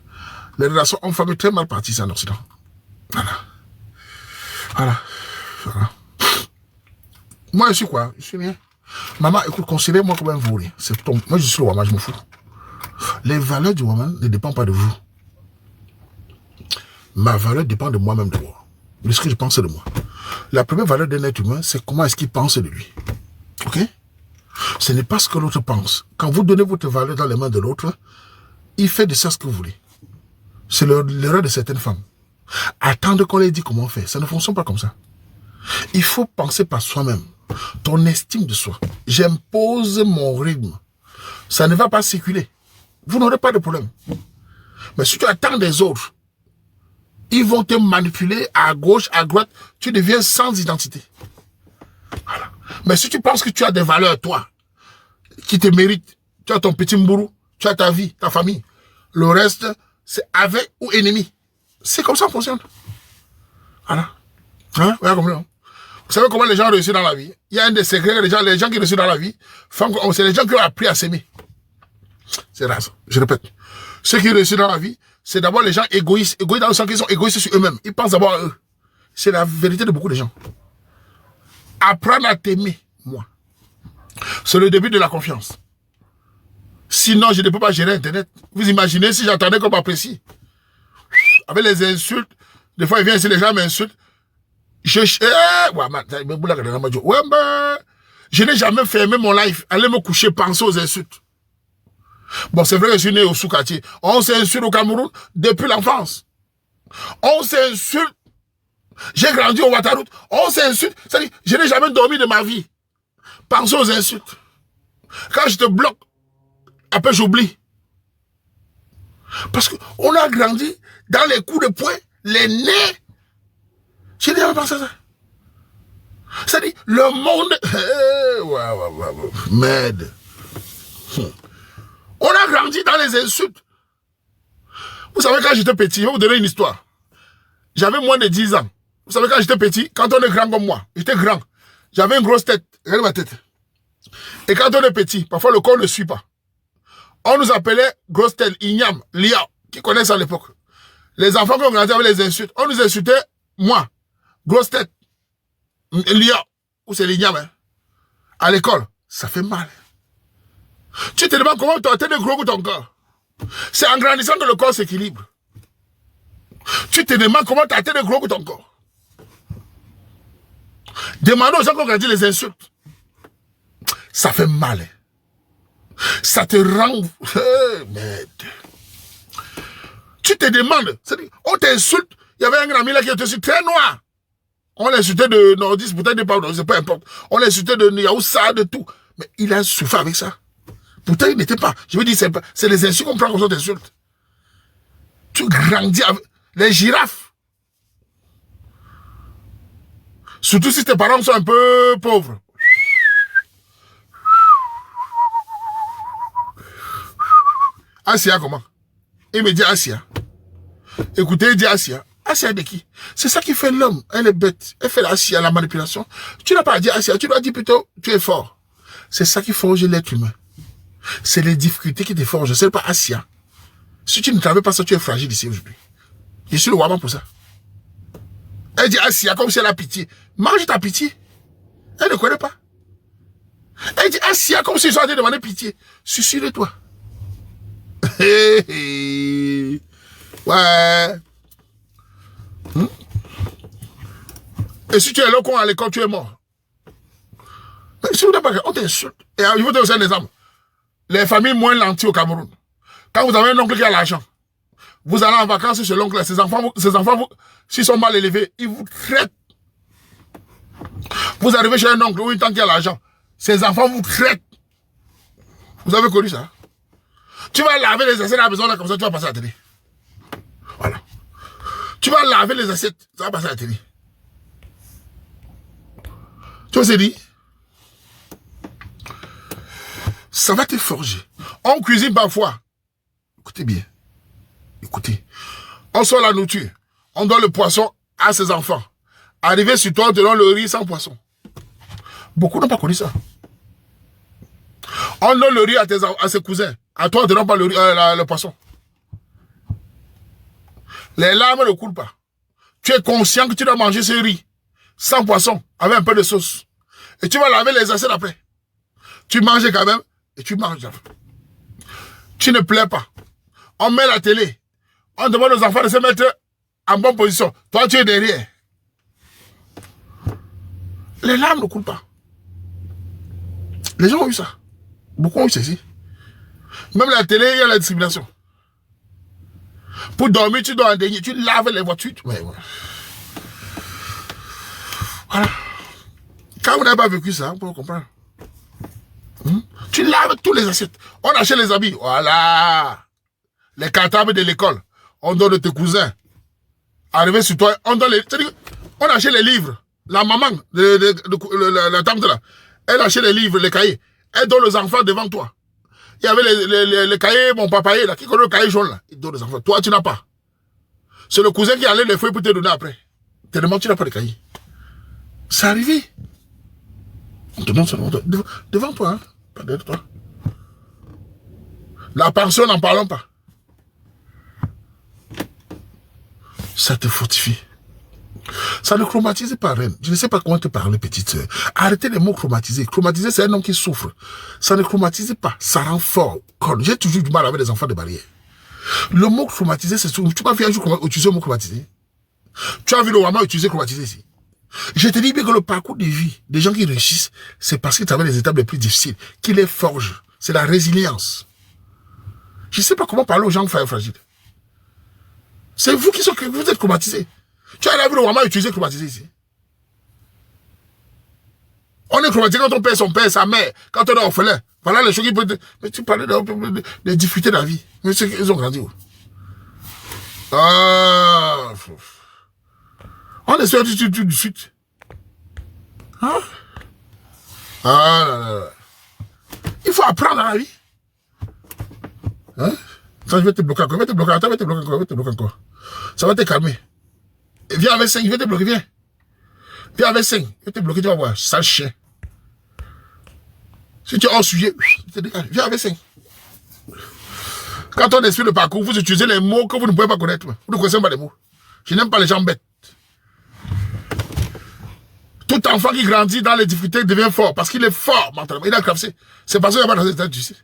Les relations hommes-femmes sont très mal parties, c'est en Occident. Voilà. Voilà. Voilà. Moi, je suis quoi? Je suis rien. Maman, écoute, considérez-moi comme un volé. Moi, je suis le Wama, je m'en fous. Les valeurs du Wama ne dépendent pas de vous. Ma valeur dépend de moi-même d'abord. De ce que je pense de moi. La première valeur d'un être humain, c'est comment est-ce qu'il pense de lui. Ok? Ce n'est pas ce que l'autre pense. Quand vous donnez votre valeur dans les mains de l'autre, il fait de ça ce que vous voulez. C'est l'erreur de certaines femmes. Attendre qu'on les dise comment faire. Ça ne fonctionne pas comme ça. Il faut penser par soi-même. Ton estime de soi. J'impose mon rythme. Ça ne va pas circuler. Vous n'aurez pas de problème. Mais si tu attends des autres, ils vont te manipuler à gauche, à droite. Tu deviens sans identité. Voilà. Mais si tu penses que tu as des valeurs, toi, qui te méritent, tu as ton petit mbourou, tu as ta vie, ta famille. Le reste, c'est avec ou ennemi. C'est comme ça que ça fonctionne. Voilà. Hein? Voilà comme ça. Vous savez comment les gens réussissent dans la vie? Il y a un des secrets, les gens qui réussissent dans la vie, c'est les gens qui ont appris à s'aimer. C'est là, ça. Je répète. Ceux qui réussissent dans la vie, c'est d'abord les gens égoïstes. Égoïstes dans le sens qu'ils sont égoïstes sur eux-mêmes. Ils pensent d'abord à eux. C'est la vérité de beaucoup de gens. Apprendre à t'aimer, moi. C'est le début de la confiance. Sinon, je ne peux pas gérer Internet. Vous imaginez si j'entendais qu'on m'apprécie. Avec les insultes, des fois, il vient ici, les gens m'insultent. Je n'ai jamais fermé mon live. Allez me coucher, penser aux insultes. Bon, c'est vrai que je suis né au sous-quartier. On s'insulte au Cameroun depuis l'enfance. On s'insulte. J'ai grandi au Ouattara. On s'insulte. C'est-à-dire, je n'ai jamais dormi de ma vie. Pensez aux insultes. Quand je te bloque, après j'oublie. Parce qu'on a grandi dans les coups de poing, les nez. J'ai déjà pensé à ça. C'est-à-dire, le monde... Merde. On a grandi dans les insultes. Vous savez, quand j'étais petit, je vais vous donner une histoire. J'avais moins de 10 ans. Vous savez, quand j'étais petit, quand on est grand comme moi, j'étais grand. J'avais une grosse tête. Regardez ma tête. Et quand on est petit, parfois le corps ne suit pas. On nous appelait grosse tête, igname, lia, qui connaissent à l'époque. Les enfants qui ont grandi avec les insultes, on nous insultait, moi, grosse tête, lia, ou c'est l'igname, hein. À l'école, ça fait mal. Tu te demandes comment ton tête est gros que ton corps. C'est en grandissant que le corps s'équilibre. Tu te demandes comment ta tête est gros que ton corps. Demande aux gens qui ont grandi les insultes. Ça fait mal. Ça te rend... merde. Tu te demandes. On t'insulte. Il y avait un ami là qui était aussi très noir. On l'insultait de nordiste, peut-être pas, peu importe. On l'insultait de Yaoussa, de tout. Mais il a souffert avec ça. Pourtant, il n'était pas. Je veux dire, c'est les insultes qu'on prend comme ça t'insulte. Tu grandis avec les girafes. Surtout si tes parents sont un peu pauvres. Asia, comment? Il me dit Asia. Écoutez, il dit Asia. Asia de qui? C'est ça qui fait l'homme. Elle est bête. Elle fait l'Asia, la manipulation. Tu n'as pas à dire Asia, tu dois dire plutôt, tu es fort. C'est ça qui forge l'être humain. C'est les difficultés qui te forgent. C'est pas Asia. Si tu ne travailles pas ça, tu es fragile ici aujourd'hui. Je suis le Waman pour ça. Elle dit Asia comme si elle a pitié. Mange ta pitié. Elle ne connaît pas. Elle dit Asia comme si elle allait demander pitié. Suicide-toi. Ouais. Et si tu es là à l'école, tu es mort. Mais si vous n'avez pas, on t'insulte. Et je vous donne aussi un exemple. Les familles moins lentilles au Cameroun. Quand vous avez un oncle qui a l'argent, vous allez en vacances chez l'oncle, ses enfants, s'ils sont mal élevés, ils vous traitent. Vous arrivez chez un oncle ou une tante qui a l'argent, ses enfants vous traitent. Vous avez connu ça? Tu vas laver les assiettes à la maison, là, comme ça, tu vas passer à la télé. Voilà. Tu vas laver les assiettes, ça va passer à la télé. Tu vois, c'est dit? Ça va te forger. On cuisine parfois. Écoutez bien. Écoutez. On sort la nourriture. On donne le poisson à ses enfants. Arrivé sur toi, on te donne le riz sans poisson. Beaucoup n'ont pas connu ça. On donne le riz à ses cousins. À toi, on ne te donne pas le poisson. Les larmes ne coulent pas. Tu es conscient que tu dois manger ce riz sans poisson, avec un peu de sauce. Et tu vas laver les assiettes après. Tu manges quand même, et tu manges. Tu ne plais pas. On met la télé. On demande aux enfants de se mettre en bonne position. Toi, tu es derrière. Les larmes ne coulent pas. Les gens ont eu ça. Beaucoup ont eu ceci. Même la télé, il y a la discrimination. Pour dormir, tu dois en dernier. Tu laves les voitures. Ouais. Voilà. Quand vous n'avez pas vécu ça, vous pouvez comprendre. Tu laves tous les assiettes. On achète les habits. Voilà. Les cartables de l'école. On donne de tes cousins. Arrivé sur toi, on donne les... On achète les livres. La maman, la tante là, elle achète les livres, les cahiers. Elle donne les enfants devant toi. Il y avait les cahiers, mon papaye là, qui connaît le cahier jaune là. Il donne les enfants. Toi, tu n'as pas. C'est le cousin qui allait les feuilles pour te donner après. Tellement tu n'as pas de cahier. C'est arrivé. On te donne seulement devant toi, hein. Pas derrière toi. La pension, n'en parlons pas. Ça te fortifie. Ça ne chromatise pas, reine. Je ne sais pas comment te parler, petite soeur. Arrêtez les mots chromatisés. Chromatisé, c'est un homme qui souffre. Ça ne chromatise pas. Ça rend fort. J'ai toujours du mal avec les enfants de barrière. Le mot chromatisé, c'est tout. Tu m'as vu un jour utiliser le mot chromatisé? Tu as vu le Wama utiliser chromatisé ici? Je te dis bien que le parcours de vie des gens qui réussissent, c'est parce qu'ils travaillent les étapes les plus difficiles, qui les forgent. C'est la résilience. Je ne sais pas comment parler aux gens fragiles. C'est vous qui vous êtes chromatisés. Tu as vu le Wama utiliser chromatisé ici? On est chromatisé quand on perd son père, sa mère, quand on est orphelin. Voilà les choses qui peuvent... Mais tu parlais des difficultés de la vie. Mais ils ont grandi où? Ah, on est sorti tout de suite. Hein? Ah là là là. Il faut apprendre dans la vie. Hein? Ça, je vais te bloquer encore. Je vais te bloquer. Attends, je vais te bloquer encore. Je vais te bloquer encore. Ça va te calmer. Et viens avec 5, je vais te bloquer. Viens. Viens avec 5. Je vais te bloquer, tu vas voir. Sale chien. Si tu es hors sujet, viens avec 5. Quand on explique le parcours, vous utilisez les mots que vous ne pouvez pas connaître. Vous ne connaissez pas les mots. Je n'aime pas les gens bêtes. Tout enfant qui grandit dans les difficultés devient fort parce qu'il est fort mentalement. Il a crassé. C'est parce qu'il n'y a pas dans les états, tu sais.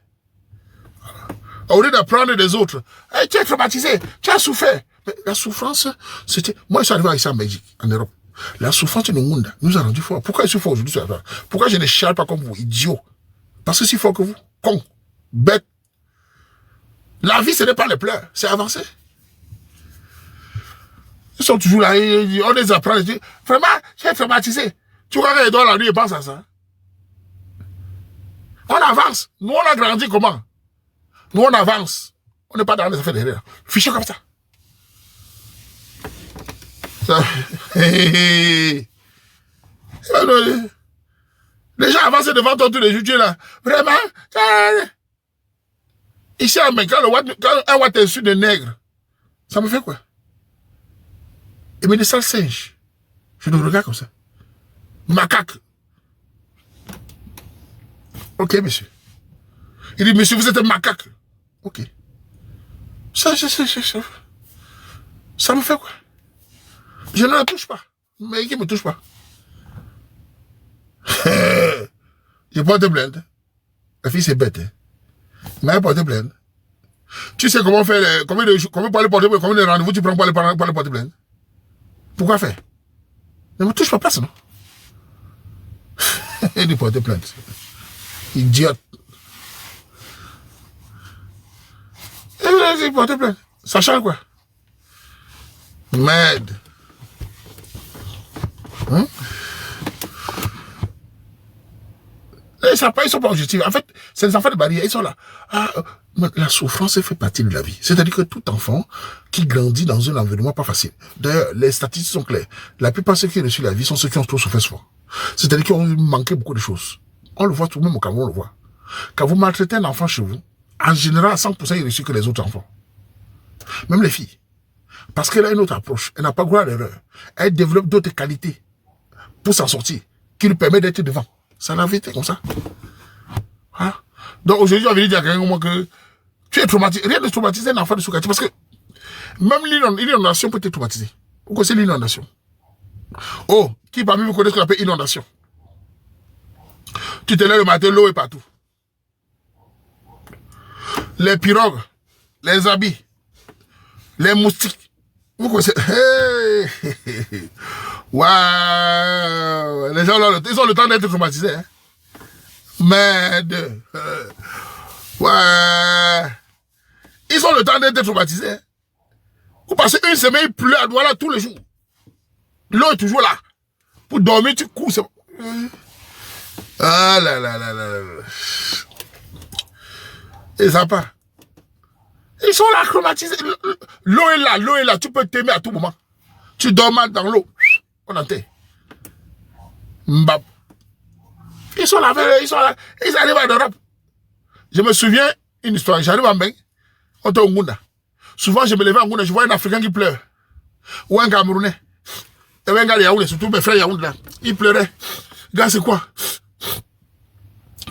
Au lieu d'apprendre des autres, hey, tu es traumatisé, tu as souffert. Mais la souffrance, c'était. Moi, je suis arrivé ici en Belgique, en Europe. La souffrance de monde nous a rendu forts. Pourquoi je suis fort aujourd'hui? Pourquoi je ne chiale pas comme vous, idiot? Parce que je suis fort que vous, con, bête. La vie, ce n'est pas les pleurs, c'est avancer. Ils sont toujours là, on les apprend. Vraiment, j'ai traumatisé. Tu vois qu'ils dorment la nuit et pensent à ça. On avance. Nous, on a grandi comment? Nous, on avance. On n'est pas dans les affaires derrière. Fichier comme ça. Les gens avancent devant toi tous les jours. Tu es là. Vraiment? Ici, en Amérique, quand un watt est issu de nègre, ça me fait quoi? Il me dit ça, le singe. Je le regarde comme ça. Macaque. Ok, monsieur. Il dit, monsieur, vous êtes un macaque. Ok. Ça me fait quoi? Je ne la touche pas. Mais qui ne me touche pas? Je porte plainte. La fille, c'est bête. Il m'a porté plainte. Tu sais comment faire, combien pour aller porter plainte, combien de rendez-vous tu prends pour aller porter plainte? Pourquoi faire? Ne me touche pas, place, non? Il dit porter plainte. Idiote. Il dit porter plainte. Ça change quoi? Merde. Hein? Ils ne sont pas objectifs. En fait, c'est les enfants de barrière. Ils sont là. Ah, la souffrance fait partie de la vie. C'est-à-dire que tout enfant qui grandit dans un environnement pas facile. D'ailleurs, les statistiques sont claires. La plupart de ceux qui ont reçu la vie sont ceux qui ont trop souffert souvent. C'est-à-dire qu'ils ont manqué beaucoup de choses. On le voit tout de même au Cameroun, on le voit. Quand vous maltraitez un enfant chez vous, en général, à 100%, il réussit que les autres enfants. Même les filles. Parce qu'elle a une autre approche. Elle n'a pas droit à l'erreur. Elle développe d'autres qualités pour s'en sortir, qui lui permet d'être devant. Ça l'a vite comme ça. Hein? Donc aujourd'hui, on va dire à quelqu'un que tu es traumatisé. Rien de traumatiser un enfant de Soukati. Parce que même l'inondation peut te traumatiser. Vous connaissez l'inondation? Oh, qui parmi vous connaît ce qu'on appelle inondation? Tu te lèves le matin, l'eau est partout. Les pirogues, les habits, les moustiques. Vous connaissez? Hey! Waouh! Les gens, là, ils ont le temps d'être traumatisés. Hein? Merde! Ouais! Ils ont le temps d'être traumatisés. Hein? Vous passez une semaine, il pleut à Douala tous les jours. L'eau est toujours là. Pour dormir, tu cours. Ah là là là là là. Et ça part. Ils sont là traumatisés. L'eau est là, tu peux t'aimer à tout moment. Tu dors mal dans l'eau. On entend. Mbap. Ils sont là, ils arrivent en Europe. Je me souviens une histoire. J'arrive en Beng, on était au Ngounda. Souvent, je me levais en Ngounda, je vois un Africain qui pleure. Ou un Camerounais. Et un gars de Yaoundé, surtout mes frères Yaoundé là. Il pleurait. Gars, c'est quoi?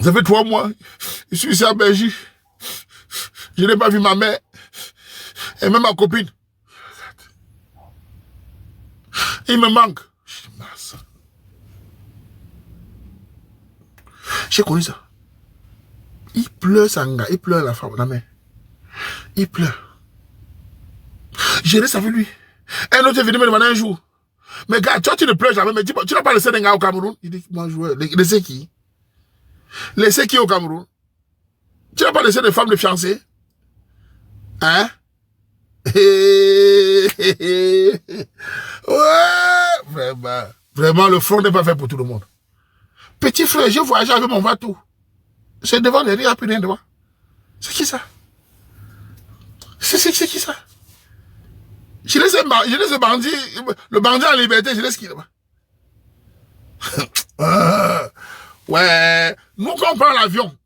Ça fait 3 mois. Je suis ici en Belgique. Je n'ai pas vu ma mère. Et même ma copine. Il me manque. J'ai connu ça. Il pleure, Sanga. Il pleure, la femme, la mère. Il pleure. Je reste avec lui. Un autre est venu me demander un jour. Mais gars, toi, tu ne pleures jamais. Mais tu n'as pas laissé un gars au Cameroun? Il dit, moi, je laissez qui? Laissez qui au Cameroun? Tu n'as pas laissé des femmes de fiancés? Hein? Ouais, vraiment, le front n'est pas fait pour tout le monde. Petit frère, j'ai voyagé avec mon bateau. C'est devant les riz, plus rien devant. C'est qui ça? C'est qui ça? Je laisse ce bandit, le bandit en liberté, je laisse qui là-bas. Ouais, nous quand on prend l'avion,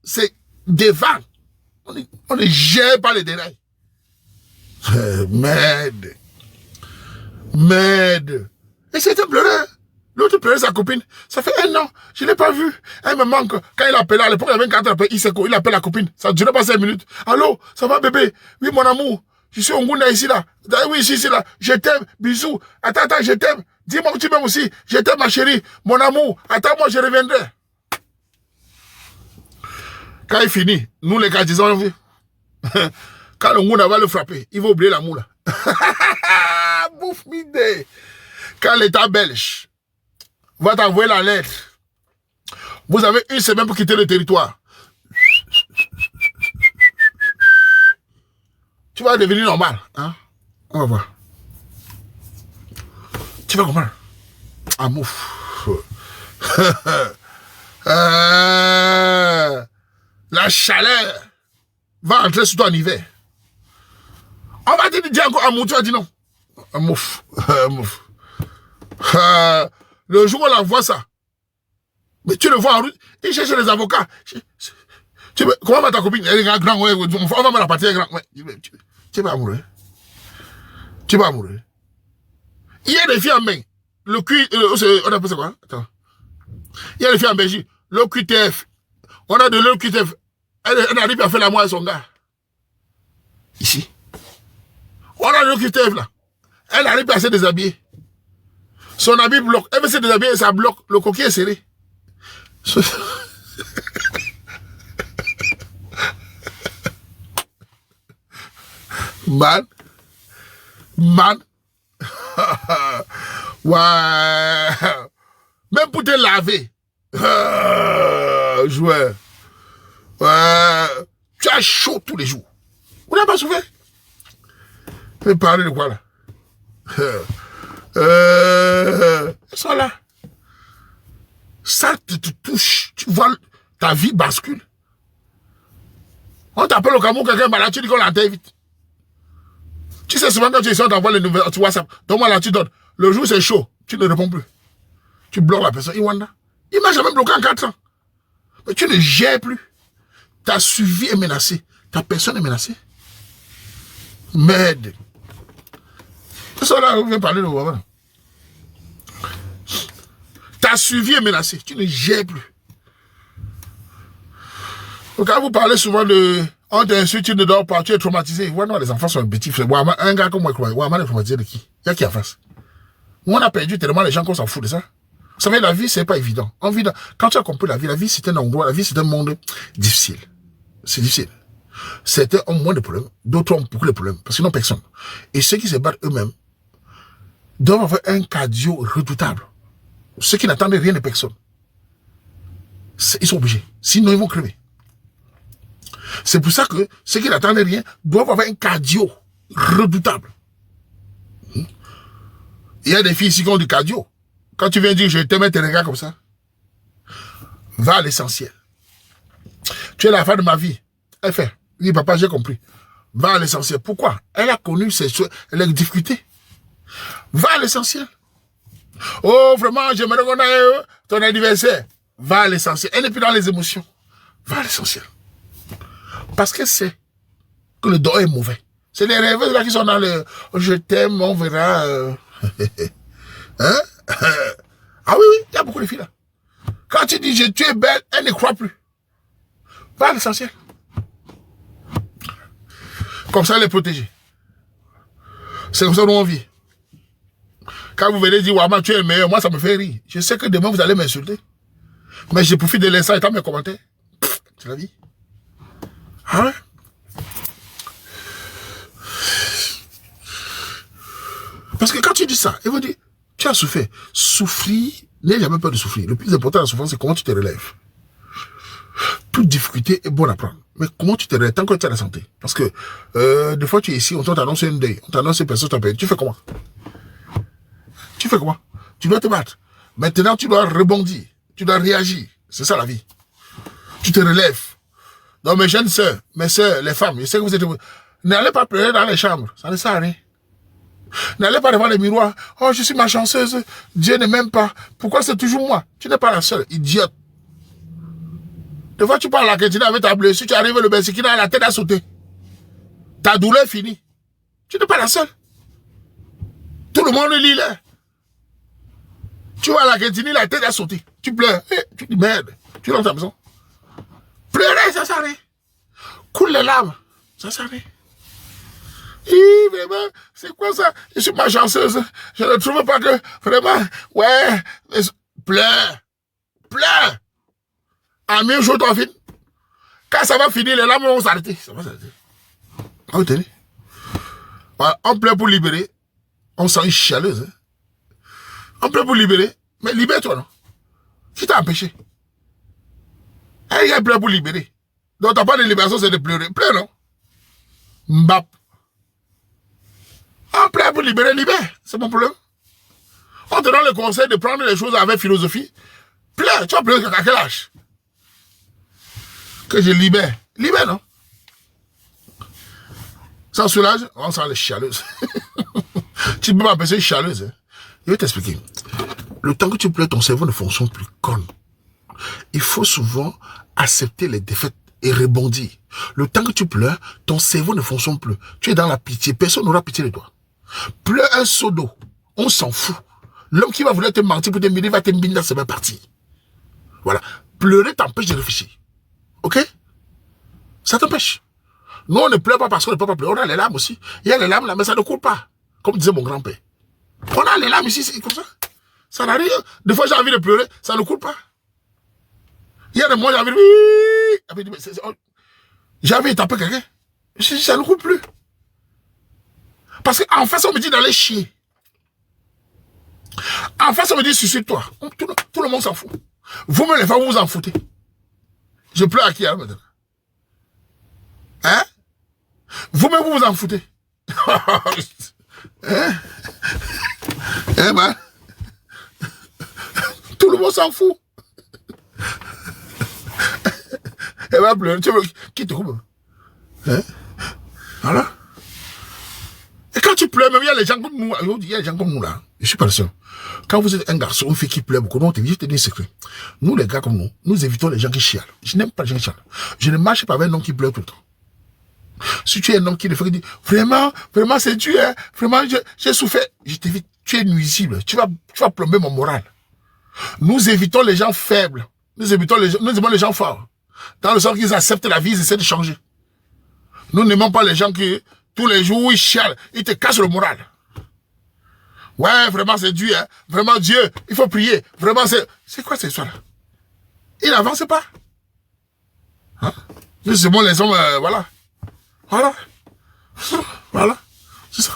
c'est des vagues. On ne gère pas les détails. Merde. Merde. Et c'était pleureur. L'autre pleurait sa copine. Ça fait 1 an. Je ne l'ai pas vu. Elle me manque. Quand il appelait, à l'époque, il y avait un cadre appelé Iseko. Il appelle la copine. Ça ne durait pas 5 minutes. Allô, ça va bébé? Oui, mon amour. Je suis au Ngunda ici, là. Oui, ici, là. Je t'aime. Bisous. Attends, je t'aime. Dis-moi que tu m'aimes aussi. Je t'aime, ma chérie. Mon amour. Attends-moi, je reviendrai. Quand il finit, nous, les gars, disons, vu. Quand le Ngunda va le frapper, il va oublier l'amour, là. Bouffe midé. Quand l'État belge va t'envoyer la lettre, vous avez 1 semaine pour quitter le territoire. Tu vas devenir normal. Hein? On va voir. Tu vas comprendre. Ah, mouf. La chaleur va entrer sur toi en hiver. On va te dire encore amour, tu vas dire non. Mouf. Mouf. Le jour où on envoie ça, mais tu le vois en route, il cherche les avocats. Comment va ta copine? Elle est grand, ouais, on va me la partir grand. Ouais. Tu vas amoureux. Tu vas amoureux. Il y a des filles en main. Le Q, on appelle ça quoi? Attends. Il y a des filles en Belgique. Le QTF. On a de l'EQTF. Elle arrive à faire l'amour à son gars. Ici. On a le QTF là. Elle arrive à se déshabiller. Son habit bloque. Elle veut se déshabiller et ça bloque. Le coquille est serré. Man. Ouais. Même pour te laver. Joueur. Tu as chaud tous les jours. Vous n'avez pas souffert? Vous parlez de quoi là? Ils sont là. Ça te touche. Tu vois, ta vie bascule. On t'appelle au Cameroun, quelqu'un est malade, tu dis qu'on l'enterre vite. Tu sais souvent quand tu essaies d'envoyer les nouvelles, tu WhatsApp, donne-moi là, tu donnes. Le jour c'est chaud, tu ne réponds plus. Tu bloques la personne. Iwanda. Il m'a jamais bloqué en 4 ans. Mais tu ne gères plus. Ta survie est menacée. Ta personne est menacée. Merde. C'est ça là, on vient parler de vous. Ta survie est menacée. Tu ne gères plus. Donc, quand vous parlez souvent de on t'insulte, tu ne dors pas, tu es traumatisé. Ouais, non, les enfants sont petits. Un gars comme moi, Ouaman est traumatisé de qui? Il y a qui en face? Nous, on a perdu tellement les gens qu'on s'en fout de ça. Vous savez, la vie, c'est pas évident. Quand tu as compris la vie, c'est un endroit, la vie, c'est un monde difficile. C'est difficile. Certains ont moins de problèmes, d'autres ont beaucoup de problèmes, parce qu'ils n'ont personne. Et ceux qui se battent eux-mêmes doivent avoir un cardio redoutable. Ceux qui n'attendent rien de personne. Ils sont obligés. Sinon, ils vont crever. C'est pour ça que ceux qui n'attendent rien doivent avoir un cardio redoutable. Il y a des filles ici qui ont du cardio. Quand tu viens dire je t'aime, tes regards comme ça, va à l'essentiel. Tu es la femme de ma vie. Elle fait, oui papa, j'ai compris. Va à l'essentiel. Pourquoi? Elle a connu les difficultés. Va à l'essentiel. Oh, vraiment, j'aimerais qu'on aille ton anniversaire. Va à l'essentiel. Elle n'est plus dans les émotions. Va à l'essentiel. Parce qu'elle sait que le dos est mauvais. C'est les rêveuses là qui sont dans le je t'aime, on verra. Hein? Ah oui, il y a beaucoup de filles là. Quand tu dis tu es belle, elle ne croit plus. Va à l'essentiel. Comme ça, elle est protégée. C'est comme ça qu'on vit. Quand vous venez dire, Ouaman, tu es le meilleur, moi ça me fait rire. Je sais que demain vous allez m'insulter. Mais je profite de l'instant et dans mes commentaires. C'est la vie. Ah ouais? Parce que quand tu dis ça, ils vont dire, tu as souffert. Souffrir, n'aie jamais peur de souffrir. Le plus important de la souffrance, c'est comment tu te relèves. Toute difficulté est bonne à prendre. Mais comment tu te relèves tant que tu as la santé? Parce que des fois tu es ici, on t'annonce un deuil, on t'annonce une personne t'appelle. Tu fais comment? Tu fais comment? Tu dois te battre. Maintenant, tu dois rebondir. Tu dois réagir. C'est ça la vie. Tu te relèves. Donc mes jeunes sœurs, mes sœurs, les femmes, je sais que vous êtes... N'allez pas pleurer dans les chambres. Ça ne sert à rien. N'allez pas devant les miroirs. Oh, je suis malchanceuse. Dieu ne m'aime pas. Pourquoi c'est toujours moi? Tu n'es pas la seule. Idiote. Des fois, tu parles à la Kétina avec ta blessure, tu arrives le Bensikina, la tête à sauter. Ta douleur est finie. Tu n'es pas la seule. Tout le monde lit là. Tu vois la Kétina, la tête à sauter. Tu pleures. Tu dis merde. Tu rentres à la maison. Pleurer, ça s'arrête. Coule les larmes. Ça s'arrête. Vraiment, c'est quoi ça? Je suis malchanceuse. Je ne trouve pas que, vraiment, ouais, pleure. Pleure. En même jour, t'en finis. Quand ça va finir, les larmes vont s'arrêter. Ça va s'arrêter. Ah, tenez. Voilà, on pleure pour libérer. On sent une chialeuse. Hein. On pleure pour libérer. Mais libère-toi, non? Qui t'a empêché? Il y a pleure pour libérer. Donc, t'as pas de libération, c'est de pleurer. Pleure, non? Mbap. On pleure pour libérer, libère. C'est mon problème. On te donne le conseil de prendre les choses avec philosophie. Pleure. Tu vas pleurer à quel âge? Que je libère. Libère, non? Ça soulage, on sent les chialeuses. Tu peux m'appeler chialeuse. Hein? Je vais t'expliquer. Le temps que tu pleures, ton cerveau ne fonctionne plus comme. Il faut souvent accepter les défaites et rebondir. Le temps que tu pleures, ton cerveau ne fonctionne plus. Tu es dans la pitié. Personne n'aura pitié de toi. Pleure un seau d'eau. On s'en fout. L'homme qui va vouloir te mentir pour te mirer va te mirer dans ses parties. Voilà. Pleurer t'empêche de réfléchir. Ok? Ça t'empêche. Nous, on ne pleure pas parce qu'on ne peut pas pleurer. On a les larmes aussi. Il y a les larmes là, mais ça ne coule pas. Comme disait mon grand-père. On a les larmes ici, c'est comme ça. Ça n'arrive. Des fois, j'ai envie de pleurer, ça ne coule pas. Il y a des moments, j'ai envie de... J'ai envie de taper quelqu'un. Ça ne coule plus. Parce qu'en face, on me dit d'aller chier. En face, on me dit suicide-toi. Tout le monde s'en fout. Vous-même, les femmes, vous vous en foutez. Je pleure à qui, hein, maintenant? Hein? Vous-même, vous vous en foutez. Hein? Hein, man? Tout le monde s'en fout. Elle va pleurer. Tu veux... Qui te coupe? Hein? Voilà. Et quand tu pleures, même il y a les gens comme nous. Il y a des gens comme nous là. Je suis pas le seul. Quand vous êtes un garçon, une fille qui pleure beaucoup, je te dis un secret. Nous, les gars comme nous, nous évitons les gens qui chialent. Je n'aime pas les gens qui chialent. Je ne marche pas avec un homme qui pleure tout le temps. Si tu es un homme qui le fait, qui dit, vraiment, c'est Dieu, hein, vraiment, j'ai souffert. Je t'évite, tu es nuisible. Tu vas plomber mon moral. Nous évitons les gens faibles. Nous aimons les gens forts. Dans le sens qu'ils acceptent la vie, ils essaient de changer. Nous n'aimons pas les gens qui, tous les jours, ils chialent, ils te cassent le moral. Ouais, vraiment, c'est Dieu, hein. Vraiment, Dieu, il faut prier. Vraiment, c'est quoi cette histoire-là? Il n'avance pas. Hein? Nous aimons les hommes, voilà. Voilà. Voilà. C'est ça.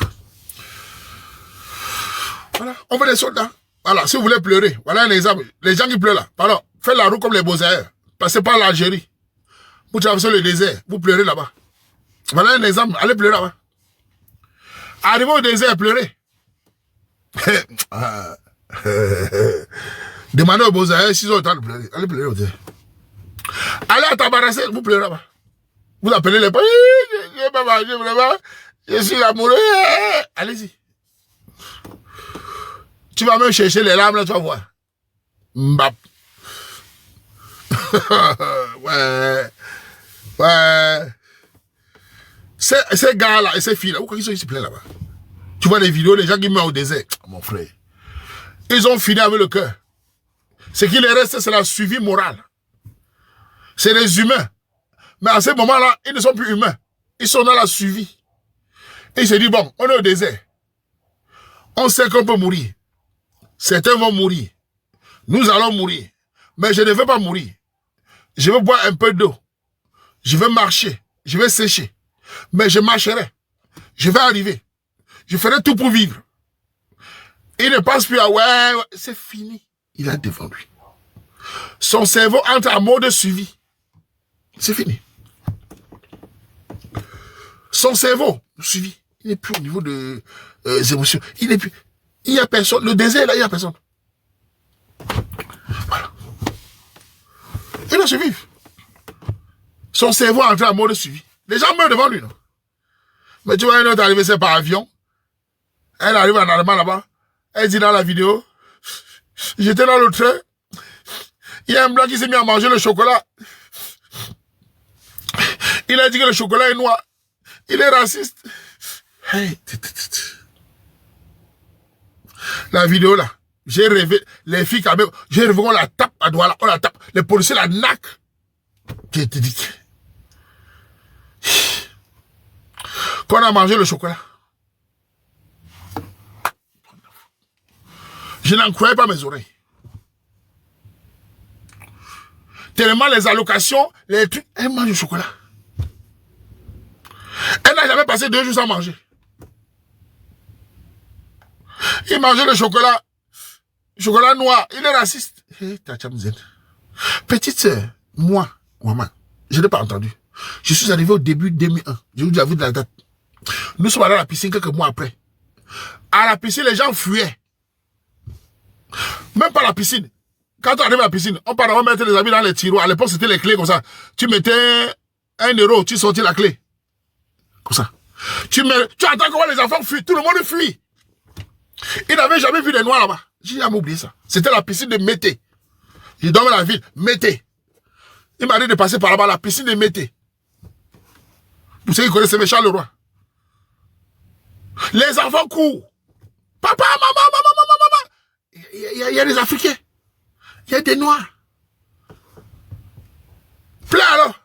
Voilà. On veut des soldats. Voilà. Si vous voulez pleurer, voilà un exemple. Les gens qui pleurent là. Pardon. Faites la route comme les Beaux-Arts. Passez par l'Algérie. Vous traversez le désert. Vous pleurez là-bas. Voilà un exemple. Allez pleurer là-bas. Arrivez au désert, pleurez. Demandez aux Beaux-Arts s'ils ont le temps de pleurer. Allez pleurer au désert. Allez à Tabarasset. Vous pleurez là-bas. Vous appelez les parents, je n'ai pas mangé vraiment, je suis amoureux, allez-y. Tu vas même chercher les larmes là, tu vas voir. Mbap. Ouais. Ces gars-là et ces filles-là, pourquoi ils sont ici pleins là-bas? Tu vois les vidéos, les gens qui meurent au désert, mon frère. Ils ont fini avec le cœur. Ce qui les reste, c'est la suivi morale. C'est les humains. Mais à ce moment-là, ils ne sont plus humains. Ils sont dans la suivi. Et ils se disent, bon, on est au désert. On sait qu'on peut mourir. Certains vont mourir. Nous allons mourir. Mais je ne veux pas mourir. Je veux boire un peu d'eau. Je veux marcher. Je vais sécher. Mais je marcherai. Je vais arriver. Je ferai tout pour vivre. Il ne pense plus à ouais, c'est fini. Il a devant lui. Son cerveau entre en mode suivi. C'est fini. Son cerveau, suivi, il n'est plus au niveau des émotions. Il n'est plus. Il n'y a personne. Le désert, là, il n'y a personne. Voilà. Il doit survivre. Son cerveau entre en mode suivi. Les gens meurent devant lui, non? Mais tu vois, un autre arrivé, c'est par avion. Elle arrive en Allemagne là-bas. Elle dit dans la vidéo, j'étais dans le train. Il y a un blanc qui s'est mis à manger le chocolat. Il a dit que le chocolat est noir. Il est raciste. Hey. La vidéo là, j'ai rêvé, les filles quand même, j'ai rêvé qu'on la tape à doigt là, on la tape. Les policiers la naquent. Qui te dit qu'on a mangé le chocolat. Je n'en croyais pas mes oreilles. Tellement les allocations, les trucs, elle mange du chocolat. Elle n'a jamais passé 2 jours sans manger. Il mangeait le chocolat noir, il est raciste. Petite sœur, moi, maman, je n'ai pas entendu. Je suis arrivé au début 2001. Je vous ai vu de la date. Nous sommes allés à la piscine quelques mois après. À la piscine, les gens fuyaient. Même pas la piscine. Quand on arrive à la piscine, on part on mettre les habits dans les tiroirs. À l'époque, c'était les clés comme ça. Tu mettais 1 euro, tu sortais la clé. Comme ça. Tu entends comment les enfants fuient. Tout le monde fuit. Il n'avait jamais vu des noirs là-bas. J'ai jamais oublié ça. C'était la piscine de Mété. Il dormait dans la ville. Mété. Il m'a dit de passer par là-bas, la piscine de Mété. Vous savez, ils connaissent Charleroi. Les enfants courent. Papa, maman. Il y a des Africains. Il y a des Noirs. Plein alors.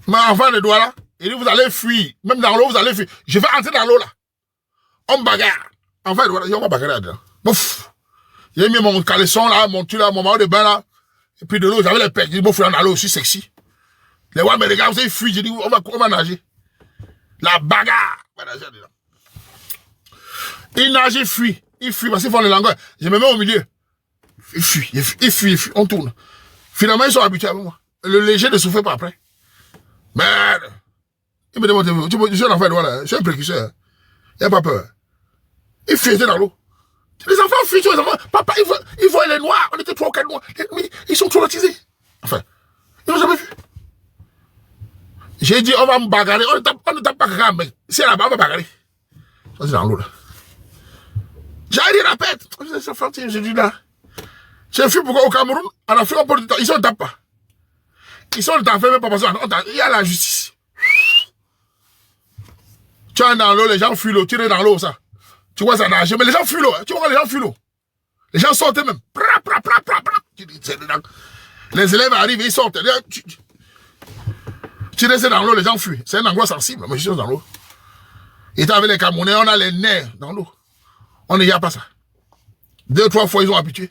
Mais enfant de doigt là, il dit vous allez fuir. Même dans l'eau, vous allez fuir. Je vais entrer dans l'eau là. On bagarre. Enfin, on va bagarrer là-dedans. Bouf. J'ai mis mon caleçon là, mon tue là, mon maillot de bain là. Et puis de l'eau, j'avais les pecs. J'ai dit, bon, faut dans l'eau aussi sexy. Les gens me regardent, ils fuient. J'ai dit, on va nager. La bagarre. On va nager dedans. Il nage, il fuit. Il fuit parce qu'ils font les langues. Je me mets au milieu. Il fuit. On tourne. Finalement, ils sont habitués avec moi. Le léger ne souffre pas après. Merde. Il me demande, je suis un enfant de voilà, je suis un précurseur. Il n'y a pas peur. Il fuit dans l'eau. Les enfants fuient sur les enfants. Papa, ils voient les noirs. On était 3 ou 4 noirs. Mais ils sont traumatisés. Enfin, ils n'ont jamais vu. J'ai dit, on va me bagarrer. On ne tape pas grave, mais si elle là-bas, on va bagarrer. Ça, c'est dans l'eau, là. J'ai dit, répète. J'ai dit, là. J'ai fui pourquoi au Cameroun, en Afrique, on peut le temps. Ils ne tapent pas. Ils sont enfermés pas parce qu'il y a la justice. Tu es dans l'eau, les gens fuient l'eau. Tu es dans l'eau, ça. Tu vois ça nager, mais les gens fuient l'eau. Tu vois quand les gens fuient l'eau. Les gens sortent même. Les élèves arrivent, ils sortent. Tu restes dans l'eau, les gens fuient. C'est un endroit sensible, mais je suis dans l'eau. Et avec les Camerounais, on a les nerfs dans l'eau. On n'y a pas ça. 2 ou 3 fois, ils ont habitué.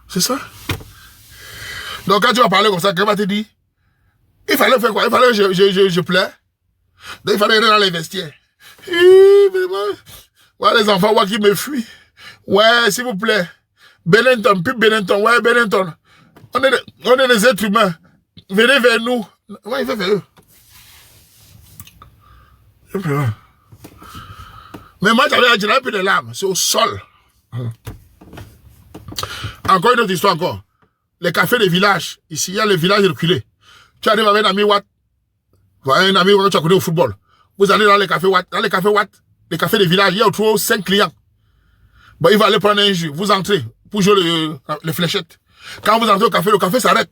C'est ça. Donc quand tu vas parler comme ça, quelqu'un va te dire, il fallait faire quoi? Il fallait que je pleure. Donc il fallait aller dans les vestiaires. Ouais, les enfants, ouais, qui me fuient. Ouais, s'il vous plaît. Benetton, puis Benetton, ouais, Benetton. On est des êtres humains. Venez vers nous. Ouais, il va vers eux. Mais moi, j'avais plus de larmes. C'est au sol. Encore une autre histoire encore. Les cafés des villages. Ici, il y a les villages reculés. Tu arrives avec un ami Watt. Un ami que tu as connu au football. Vous allez dans les cafés Watt. Dans les cafés Watt, les cafés des villages, il y a autour 5 clients. Bon, il va aller prendre un jus. Vous entrez pour jouer les fléchettes. Quand vous entrez au café, le café s'arrête.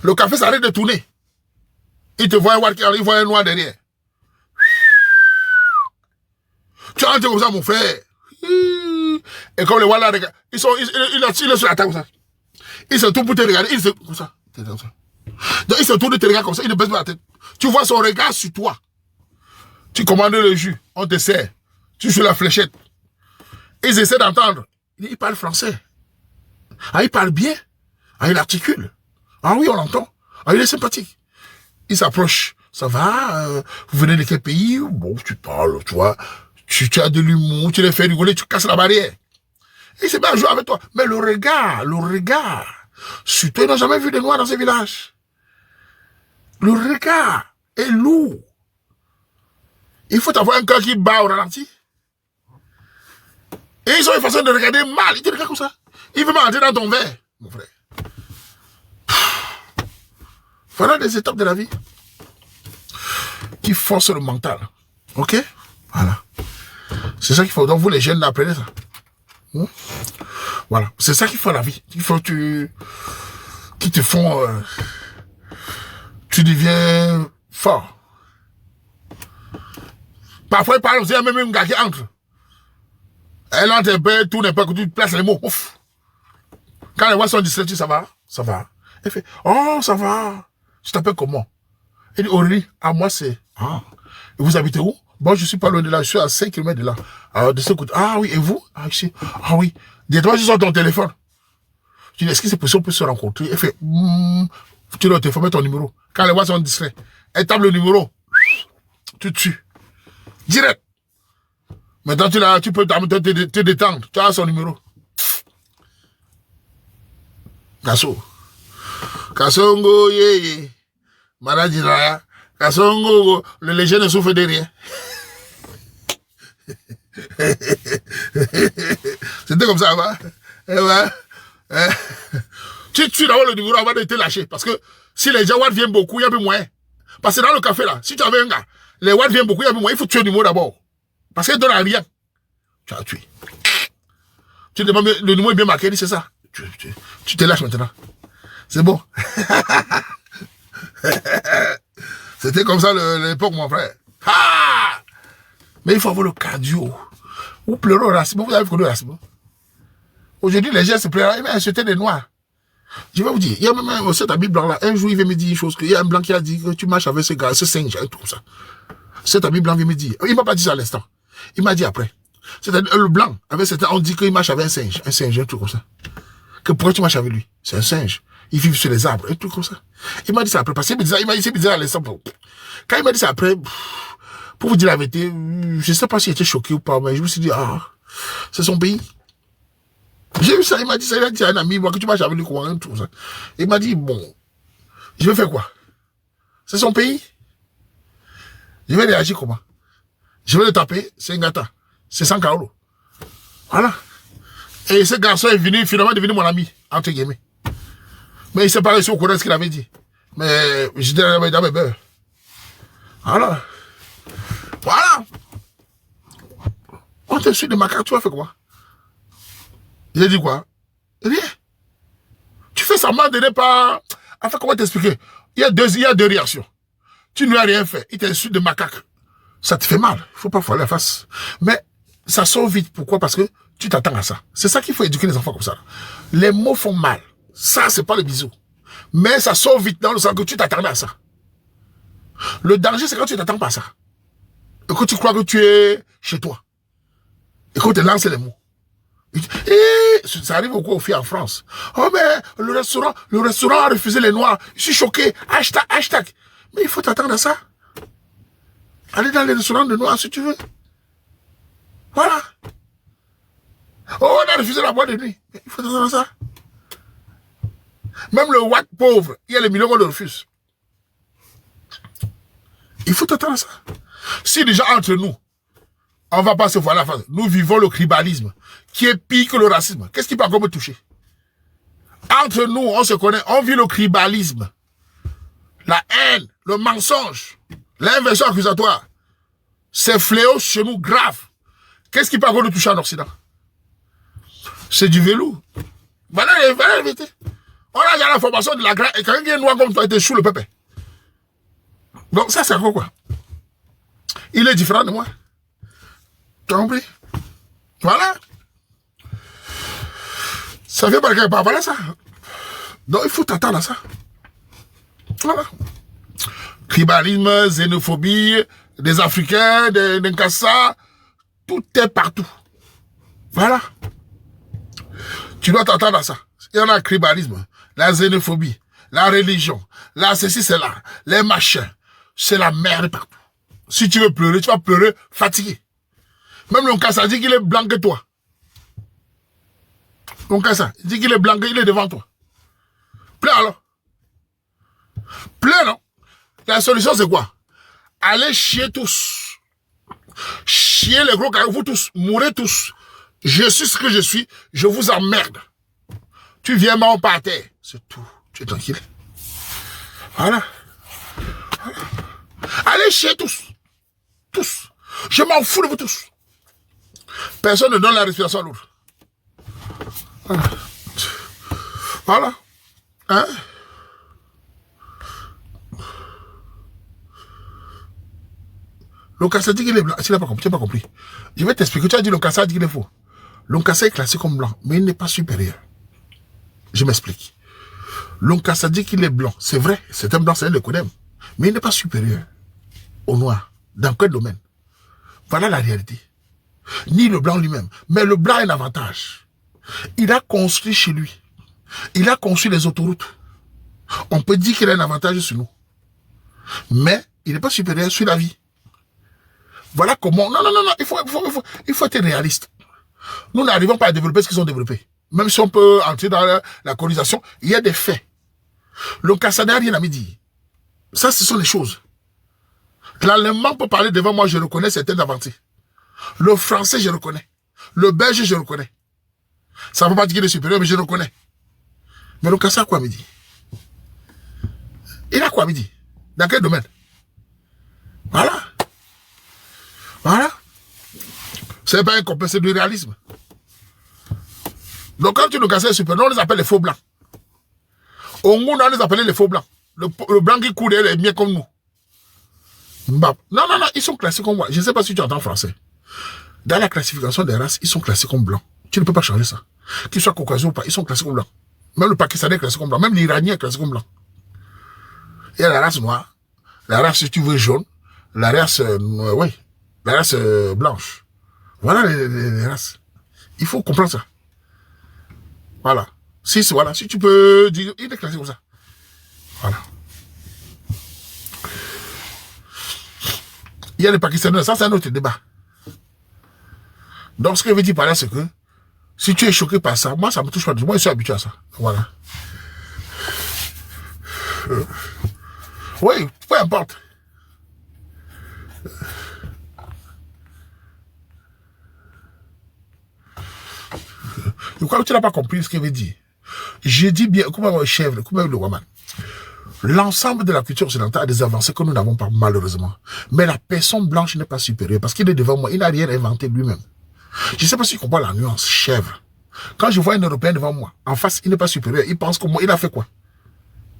Le café s'arrête de tourner. Il te voit un Watt qui arrive, il voit un noir derrière. Tu entres comme ça, mon frère. Et comme les Watt là, ils sont sur la table comme ça. Ils se tournent pour te regarder. Ils se comme ça. Donc ils se tournent, te regardent comme ça. Ils ne baissent pas la tête. Tu vois son regard sur toi. Tu commandes le jus. On te sert. Tu joues la fléchette. Ils essaient d'entendre. Il parle français. Ah, il parle bien. Ah, il articule. Ah oui, on l'entend. Ah, il est sympathique. Il s'approche. Ça va? Vous venez de quel pays? Bon, tu parles, tu vois. Tu as de l'humour, tu les fais rigoler, tu casses la barrière. Il se met à jouer avec toi. Mais le regard. Surtout, ils n'ont jamais vu des noirs dans ces villages. Le regard est lourd. Il faut avoir un cœur qui bat au ralenti. Et ils ont une façon de regarder mal. Ils te regardent comme ça. Il veut m'entrer dans ton verre, mon frère. Voilà des étapes de la vie qui forcent le mental. Ok? Voilà. C'est ça qu'il faut. Donc, vous, les jeunes, apprenez ça. Voilà. C'est ça qu'il faut à la vie. Il faut que qui te font... tu deviens fort. Parfois, il parle aussi, il y a même un gars qui entre. Elle entre un peu, tout n'est pas que tu places les mots. Ouf. Quand les voix sont distraites, ça va? Ça va. Elle fait, oh, ça va. Tu t'appelles comment? Elle dit, Aurélie, à moi, c'est... Ah. Et vous habitez où? Bon, je suis pas loin de là, je suis à 5 km de là. Alors, de ce côté. Ah oui, et vous? Ah, ici. Ah oui. Dis-toi, je sors ton téléphone. Je dis, est-ce que c'est possible, on peut se rencontrer? Elle fait, tu dois te téléphone, mets ton numéro. Quand les voix sont distraites, elle tape le numéro. Tu te tues. Direct. Maintenant, tu peux te détendre. Tu as son numéro. Kasso. Kassongo, ye. Manadjiraya. Kassongo, le léger ne souffre de rien. C'était comme ça, va. Tu tues d'abord le numéro avant de te lâcher. Parce que si les gens viennent beaucoup, il y a plus moyen. Parce que dans le café là, si tu avais un gars, les watts viennent beaucoup, il y a plus moyen. Il faut tuer le numéro d'abord. Parce qu'il ne donne à rien. Tu as tué. Tu demandes, le numéro est bien marqué, c'est ça. Tu te lâches maintenant. C'est bon. C'était comme ça l'époque, mon frère. Ah! Mais il faut avoir le cardio. Vous pleurez au racisme. Vous avez connu le racisme. Aujourd'hui, les gens se pleurent. Ils insultent des noirs. Je vais vous dire, il y a même cet ami blanc là. Un jour, il vient me dire une chose. Il y a un blanc qui a dit que tu marches avec ce gars, ce singe, un truc comme ça. Cet ami blanc vient me dire. Il m'a pas dit ça à l'instant. Il m'a dit après. C'est-à-dire, le blanc, on dit qu'il marche avec un singe, un truc comme ça. Que pourquoi tu marches avec lui? C'est un singe. Il vit sur les arbres, un truc comme ça. Il m'a dit ça après, parce qu'il m'a dit à l'instant. Quand il m'a dit ça après, pour vous dire la vérité, je ne sais pas s'il était choqué ou pas, mais je me suis dit, ah, c'est son pays. J'ai vu ça, il m'a dit ça, il a dit à un ami, moi, que tu marches avec lui, quoi, un truc comme ça. Il m'a dit, bon, je vais faire quoi? C'est son pays. Je vais réagir comment? Je vais le taper, c'est un gâteau. C'est 100 Kaolo. Voilà. Et ce garçon est venu, finalement, devenu mon ami, entre guillemets. Mais il s'est pas réussi au courant de ce qu'il avait dit. Mais j'étais dans mes beurs. Voilà. Voilà. On te suit de macaque, tu vas faire quoi? J'ai dit quoi? Rien. Tu fais semblant de ne pas... Enfin, comment t'expliquer? Il y a deux réactions. Tu ne lui as rien fait. Il t'insulte de macaque. Ça te fait mal. Il ne faut pas faire la face. Mais ça sort vite. Pourquoi? Parce que tu t'attends à ça. C'est ça qu'il faut éduquer les enfants comme ça. Les mots font mal. Ça, c'est pas le bisou. Mais ça sort vite dans le sens que tu t'attendais à ça. Le danger, c'est quand tu t'attends pas à ça. Et que tu crois que tu es chez toi. Et que tu lances les mots. Et ça arrive beaucoup aux filles en France. Oh, mais le restaurant a refusé les noirs. Je suis choqué. Hashtag. Mais il faut t'attendre à ça. Allez dans les restaurants de noirs si tu veux. Voilà. Oh, on a refusé la boîte de nuit. Il faut t'attendre à ça. Même le watt pauvre, il y a les millions qu'on le refuse. Il faut t'attendre à ça. Si déjà entre nous, on ne va pas se voir la face. Nous vivons le tribalisme, qui est pire que le racisme. Qu'est-ce qui peut encore me toucher? Entre nous, on se connaît, on vit le tribalisme. La haine, le mensonge, l'inversion accusatoire. C'est fléau chez nous grave. Qu'est-ce qui peut encore nous toucher en Occident? C'est du velours. Voilà la vérité. On a déjà la formation de la grâce. Et quand il y a un noir comme toi, il te choue le pépé. Donc ça, c'est quoi? Il est différent de moi. Tu as compris? Voilà. Ça vient par quelque part. Voilà ça. Donc il faut t'attendre à ça. Voilà. Tribalisme, xénophobie, des Africains, des Nkassa, tout est partout. Voilà. Tu dois t'attendre à ça. Il y en a le tribalisme, la xénophobie, la religion, la ceci, c'est là, les machins. C'est la merde partout. Si tu veux pleurer, tu vas pleurer fatigué. Même le Nkassa dit qu'il est blanc que toi. Le Nkassa dit qu'il est blanc, il est devant toi. Pleure alors. Pleure, non? La solution, c'est quoi? Allez chier tous. Chier les gros carrés, vous tous. Mourrez tous. Je suis ce que je suis. Je vous emmerde. Tu viens mort par terre. C'est tout. Tu es tranquille. Voilà. Allez chier tous. Tous. Je m'en fous de vous tous. Personne ne donne la respiration à l'autre. Voilà. Hein? Lonkassa dit qu'il est blanc. Tu n'as pas compris, tu n'as pas compris. Je vais t'expliquer. Tu as dit Lonkassa dit qu'il est faux. Lonkassa est classé comme blanc, mais il n'est pas supérieur. Je m'explique. Lonkassa dit qu'il est blanc. C'est vrai, c'est un blanc, c'est un Lecodem. Mais il n'est pas supérieur au noir. Dans quel domaine? Voilà la réalité. Ni le blanc lui-même. Mais le blanc a un avantage. Il a construit chez lui. Il a construit les autoroutes. On peut dire qu'il a un avantage sur nous. Mais il n'est pas supérieur sur la vie. Voilà comment... Non, il faut être réaliste. Nous n'arrivons pas à développer ce qu'ils ont développé. Même si on peut entrer dans la colonisation, il y a des faits. Le Lonkassa n'a rien à me dire. Ça, ce sont les choses. L'allemand peut parler devant moi, je reconnais certaines avancées. Le français, je reconnais. Le belge, je reconnais. Ça ne veut pas dire qu'il est supérieur, mais je reconnais. Mais le Lonkassa a quoi à me dire? Il a quoi à me dire? Dans quel domaine? Voilà. Voilà. Ce n'est pas un complexe, c'est du réalisme. Donc quand tu nous casses les supérieurs, on les appelle les faux blancs. Au monde, on les appelait les faux blancs. Le blanc qui coule, il est bien comme nous. Non, ils sont classés comme moi. Je ne sais pas si tu entends français. Dans la classification des races, ils sont classés comme blancs. Tu ne peux pas changer ça. Qu'ils soient caucasiens ou pas, ils sont classés comme blancs. Même le Pakistanais est classé comme blanc. Même l'Iranien est classé comme blanc. Il y a la race noire, la race, si tu veux, jaune, la race, la race blanche. Voilà les races. Il faut comprendre ça. Voilà. Si tu peux dire, il est classé comme ça. Voilà. Il y a les Pakistanais, ça c'est un autre débat. Donc ce que je veux dire par là, c'est que si tu es choqué par ça, moi ça me touche pas. Moi je suis habitué à ça. Voilà. Oui, peu importe. Je crois que tu n'as pas compris ce qu'il veut dire. Je dis bien, comme un chèvre, comme le Waman. L'ensemble de la culture occidentale a des avancées que nous n'avons pas, malheureusement. Mais la personne blanche n'est pas supérieure parce qu'il est devant moi. Il n'a rien inventé lui-même. Je ne sais pas si tu comprends la nuance, chèvre. Quand je vois un Européen devant moi, en face, il n'est pas supérieur. Il pense que moi, il a fait quoi?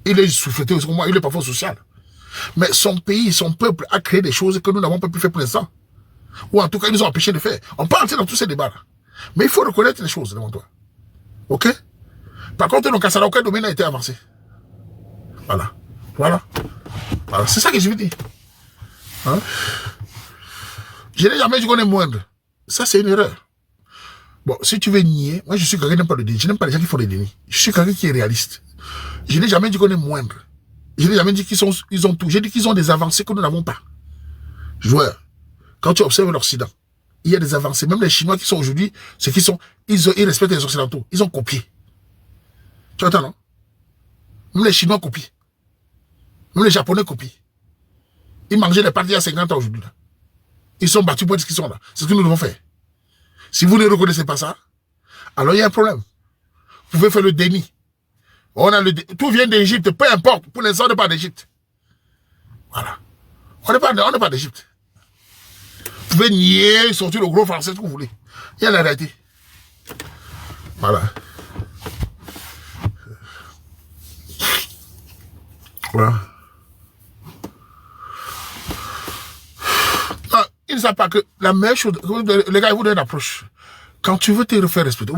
Il est souffleté comme moi, il est parfois social. Mais son pays, son peuple a créé des choses que nous n'avons pas pu faire pour l'instant. Ou en tout cas, ils nous ont empêché de faire. On peut entrer dans tous ces débats-là. Mais il faut reconnaître les choses devant toi. Ok? Par contre, le Lonkassa, aucun domaine n'a été avancé. Voilà. Voilà. C'est ça que je veux dire. Hein? Je n'ai jamais dit qu'on est moindre. Ça, c'est une erreur. Bon, si tu veux nier, moi, je suis quelqu'un qui n'aime pas le déni. Je n'aime pas les gens qui font des dénis. Je suis quelqu'un qui est réaliste. Je n'ai jamais dit qu'on est moindre. Je n'ai jamais dit qu'ils ont tout. J'ai dit qu'ils ont des avancées que nous n'avons pas. Joueur, quand tu observes l'Occident, il y a des avancées. Même les Chinois qui sont aujourd'hui, ceux qui sont, ils respectent les Occidentaux. Ils ont copié. Tu entends, non? Même les Chinois copient. Même les Japonais copient. Ils mangeaient des parties à 50 ans aujourd'hui. Ils sont battus pour être ce qu'ils sont là. C'est ce que nous devons faire. Si vous ne reconnaissez pas ça, alors il y a un problème. Vous pouvez faire le déni. Tout vient d'Égypte, peu importe. Pour l'instant, on n'est pas d'Égypte. Voilà. On n'est pas d'Égypte. Vous pouvez nier, sortir le gros français, ce que vous voulez. Il y a la réalité. Voilà. Voilà. Non, ils ne savent pas que la meilleure chose, les gars, ils vous donnent une approche. Quand tu veux te faire respecter,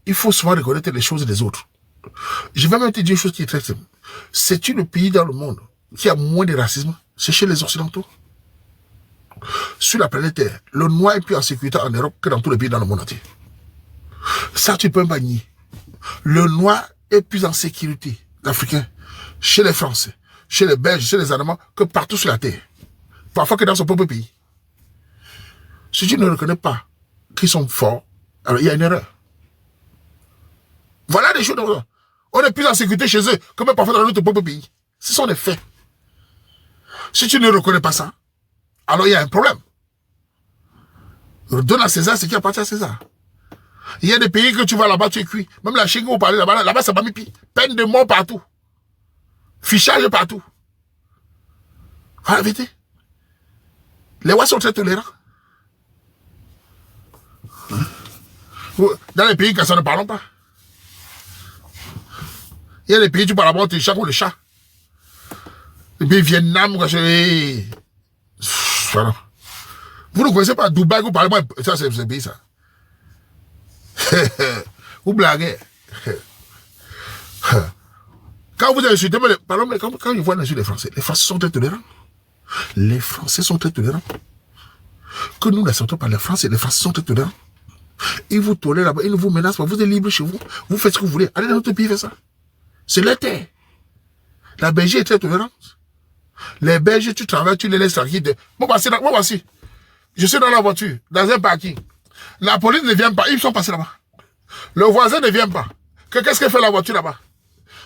il faut souvent reconnaître les choses des autres. Je vais même te dire une chose qui est très simple. C'est-tu le pays dans le monde qui a moins de racisme? C'est chez les Occidentaux. Sur la planète Terre, le noir est plus en sécurité en Europe que dans tous les pays dans le monde entier. Ça, tu peux pas nier. Le noir est plus en sécurité, l'Africain, chez les Français, chez les Belges, chez les Allemands, que partout sur la Terre. Parfois que dans son propre pays. Si tu ne reconnais pas qu'ils sont forts, alors il y a une erreur. Voilà des choses. On est plus en sécurité chez eux que même parfois dans notre propre pays. Ce sont des faits. Si tu ne reconnais pas ça, alors il y a un problème. Donne à César ce qui appartient à César. Il y a des pays que tu vas là-bas, tu es cuit. Même la Chine, vous parlez là-bas, c'est pas mipi. Peine de mort partout. Fichage partout. Voilà la vérité. Les Ouattara sont très tolérants. Dans les pays que ça ne parlons pas. Il y a des pays, tu parles à tes chats ou les chats. Les pays Vietnam, quoi, voilà. Vous ne connaissez pas Dubaï, vous parlez moi, ça c'est un pays ça. Vous blaguez. Quand vous insultez, pardon, mais quand ils voient les Français sont très tolérants. Les Français sont très tolérants. Que nous n'acceptons pas les Français sont très tolérants. Ils vous tolèrent là-bas, ils ne vous menacent pas, vous êtes libre chez vous, vous faites ce que vous voulez. Allez dans notre pays, faites ça. C'est leur terre. La Belgique est très tolérante. Les Belges, tu travailles, tu les laisses tranquilles. Moi, voici. Je suis dans la voiture, dans un parking. La police ne vient pas, ils sont passés là-bas. Le voisin ne vient pas. Qu'est-ce que fait la voiture là-bas?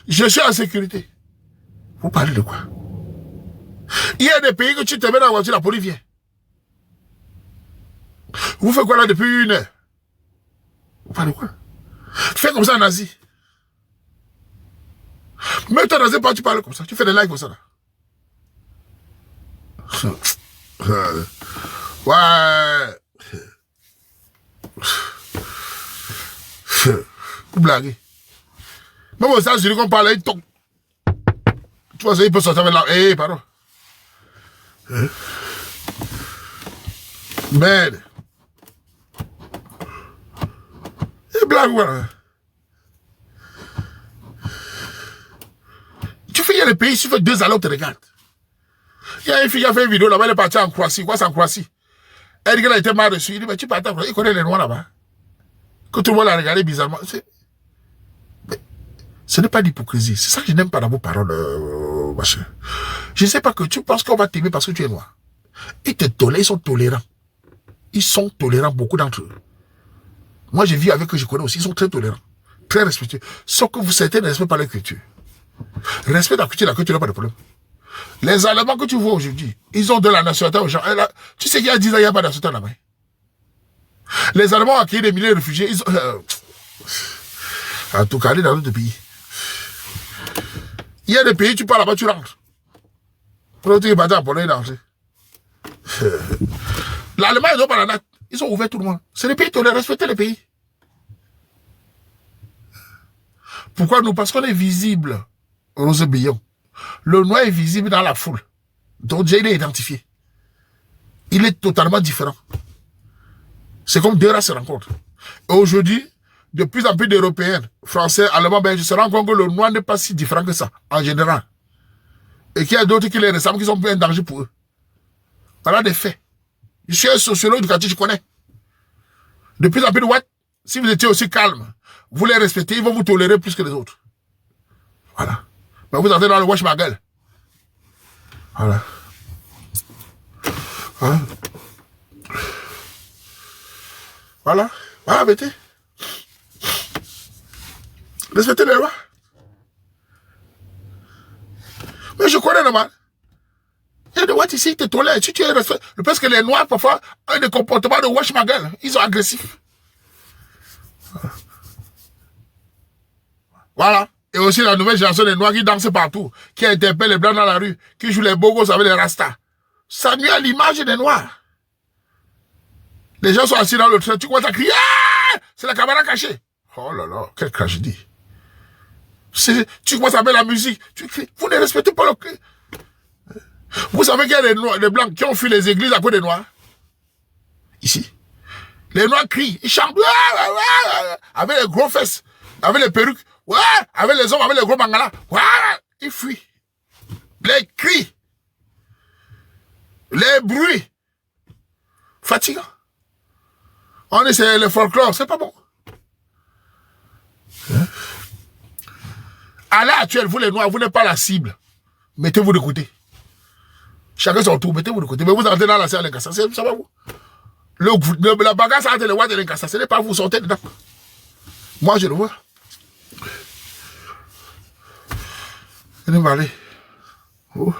Je suis en sécurité. Vous parlez de quoi? Il y a des pays que tu te mets dans la voiture, la police vient. Vous faites quoi là depuis 1 heure? Vous parlez de quoi? Fais comme ça en Asie. Même toi, dans un pays, tu parles comme ça. Tu fais des lives comme ça là. Ouais. Vous blaguez. Même aux États-Unis, qu'on parle, il tombe. Tu vois, il peut sortir avec la... Eh, pardon. Merde. Et blague, voilà. Tu fais, il y a les pays, tu fais 2 ans, on te regarde. Il y a une fille qui a fait une vidéo là-bas, elle est partie en Croatie. Quoi, c'est en Croatie? Elle dit qu'elle a été mal reçue. Il dit, mais tu parles en Croatie, il connaît les Noirs là-bas. Que tout le monde l'a regardé bizarrement. Mais ce n'est pas d'hypocrisie. C'est ça que je n'aime pas dans vos paroles, machin. Je ne sais pas que tu penses qu'on va t'aimer parce que tu es noir. Ils te tolèrent, ils sont tolérants. Ils sont tolérants, beaucoup d'entre eux. Moi, j'ai vu avec eux, je connais aussi, ils sont très tolérants. Très respectueux. Sauf que vous, certains ne respectent pas leur culture. Respecte la culture n'a pas de problème. Les Allemands que tu vois aujourd'hui, ils ont de la nationalité aux gens. Tu sais qu'il y a 10 ans, il n'y a pas de nationalité là-bas. Les Allemands ont accueilli des milliers de réfugiés. Ils ont, en tout cas, aller dans d'autres pays. Il y a des pays, tu pars là-bas, tu rentres. Pour tu es battu en Pologne, danger. L'Allemagne, ils ont pas la date. Ils ont ouvert tout le monde. C'est les pays, tu dois respecter les pays. Pourquoi nous? Parce qu'on est visible. Rose Billon. Le noir est visible dans la foule. Donc déjà, il est identifié. Il est totalement différent. C'est comme 2 races se rencontrent. Et aujourd'hui, de plus en plus d'Européens, Français, Allemands, Belges, se rendent compte que le noir n'est pas si différent que ça, en général. Et qu'il y a d'autres qui les ressemblent, qui sont un danger pour eux. Voilà des faits. Je suis un sociologue du quartier, je connais. De plus en plus de Ouatt, si vous étiez aussi calme, vous les respectez, ils vont vous tolérer plus que les autres. Voilà. Mais vous entrez dans le wash ma gueule. Voilà. Hein? Voilà. Voilà, mettez. Respectez les lois. Mais je connais normal. Il y a des Ouatt ici qui te tolèrent. Si tu es respect. Parce que les Noirs, parfois, ont des comportements de wash ma gueule. Ils sont agressifs. Voilà. Et aussi la nouvelle génération des Noirs qui dansent partout, qui interpellent les Blancs dans la rue, qui jouent les bogos avec les rastas. Ça nuit à l'image des Noirs. Les gens sont assis dans le train, tu commences à crier, ah, c'est la caméra cachée. Oh là là, quelle tragédie. Tu commences à mettre la musique, tu cries, vous ne respectez pas le cri. Vous savez qu'il y a des Blancs qui ont fui les églises à cause des Noirs. Ici. Les Noirs crient, ils chantent, avec les gros fesses, avec les perruques. Ouais, avec les hommes, avec les gros mangalas. Ouais, ils fuient. Les cris. Les bruits. Fatigant. On est c'est le folklore, c'est pas bon. À l'heure actuelle, vous les Noirs, vous n'êtes pas la cible. Mettez-vous de côté. Chacun son tour, mettez-vous de côté. Mais vous entrez dans la salle de l'Incassa, ça va vous. La bagarre, ça entre les Ouatt et l'Incassa, ce n'est pas vous sortez dedans. Moi, je le vois. Venez m'aller. Oh.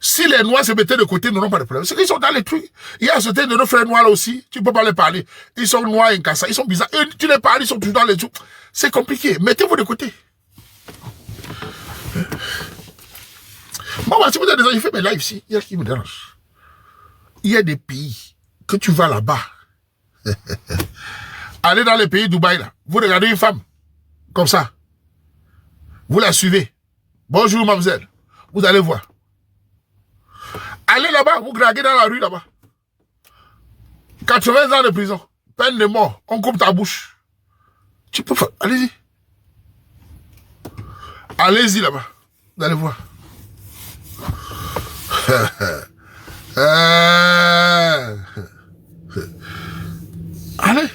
Si les noirs se mettaient de côté, ils n'auront pas de problème. C'est qu'ils sont dans les trucs. Il y a certains de nos frères noirs là aussi, tu ne peux pas les parler. Ils sont noirs et cassés, ils sont bizarres. Et tu les parles, ils sont toujours dans les trucs. C'est compliqué. Mettez-vous de côté. Moi, si vous avez des gens, je fais mes lives ici. Il y a ce qui me dérange. Il y a des pays que tu vas là-bas. Allez dans les pays Dubaï là. Vous regardez une femme. Comme ça. Vous la suivez. Bonjour, mademoiselle. Vous allez voir. Allez là-bas, vous draguez dans la rue là-bas. 80 ans de prison. Peine de mort. On coupe ta bouche. Tu peux faire. Allez-y. Allez-y là-bas. Vous allez voir. Allez.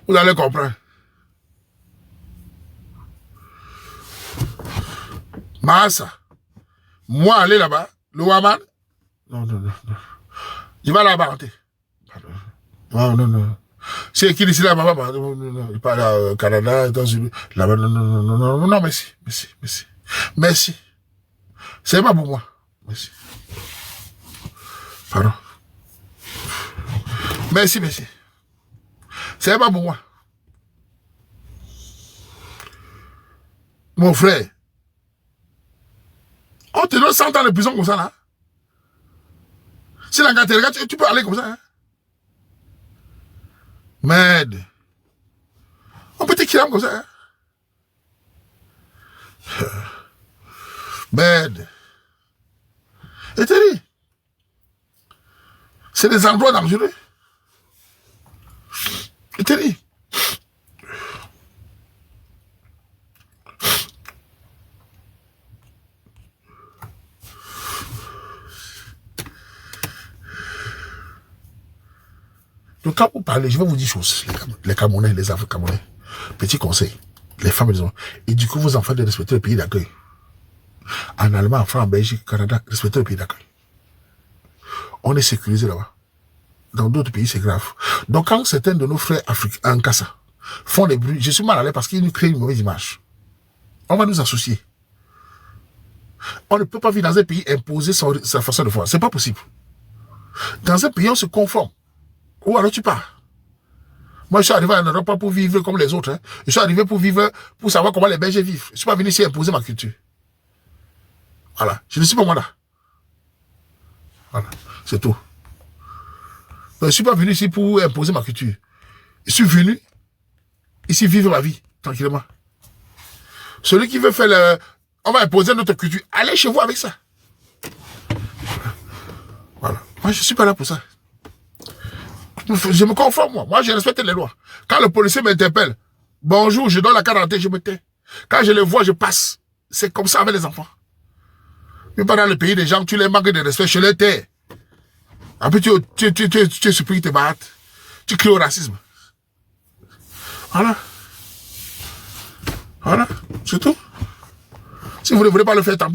Vous allez comprendre. Massa. Moi, aller là-bas, le Waman. Non. Je vais là-bas. Non. C'est qui ici là-bas? Non. Il parle au Canada, États-Unis. Là-bas, non, merci. C'est pas pour moi. Merci. Pardon. Merci. C'est pas pour moi. Mon frère. On te donne 100 ans de prison comme ça, là. Si la gâte, tu peux aller comme ça, hein. Merde. On peut te kidnapper comme ça, hein. Merde. Et t'as dit, c'est des endroits dangereux. Et t'as dit, donc quand vous parlez, je vais vous dire choses, les Camerounais, les enfants Camerounais. Petit conseil, les femmes et les hommes. Et du coup, vos enfants de respecter le pays d'accueil. En Allemagne, en France, en Belgique, au Canada, respecter le pays d'accueil. On est sécurisé là-bas. Dans d'autres pays, c'est grave. Donc quand certains de nos frères africains en Kassa font des bruits, je suis mal à l'aise parce qu'ils nous créent une mauvaise image. On va nous associer. On ne peut pas vivre dans un pays imposer sa façon de faire. C'est pas possible. Dans un pays, on se conforme. Ou alors tu pars. Moi, je suis arrivé en Europe pas pour vivre comme les autres. Hein. Je suis arrivé pour vivre, pour savoir comment les Belges vivent. Je ne suis pas venu ici imposer ma culture. Voilà. Je ne suis pas moi là. Voilà. C'est tout. Donc, je ne suis pas venu ici pour imposer ma culture. Je suis venu ici vivre ma vie, tranquillement. Celui qui veut faire le... On va imposer notre culture. Allez chez vous avec ça. Voilà. Moi, je ne suis pas là pour ça. Je me conforme, moi. Moi, je respecte les lois. Quand le policier m'interpelle, bonjour, je donne la carte d'identité, je me tais. Quand je les vois, je passe. C'est comme ça avec les enfants. Mais pas dans le pays des gens, tu les manques de respect, je les tais. Après, tu es surpris, tu te battes. Tu cries au racisme. Voilà. Voilà, c'est tout. Si vous ne voulez pas le faire, tant pis.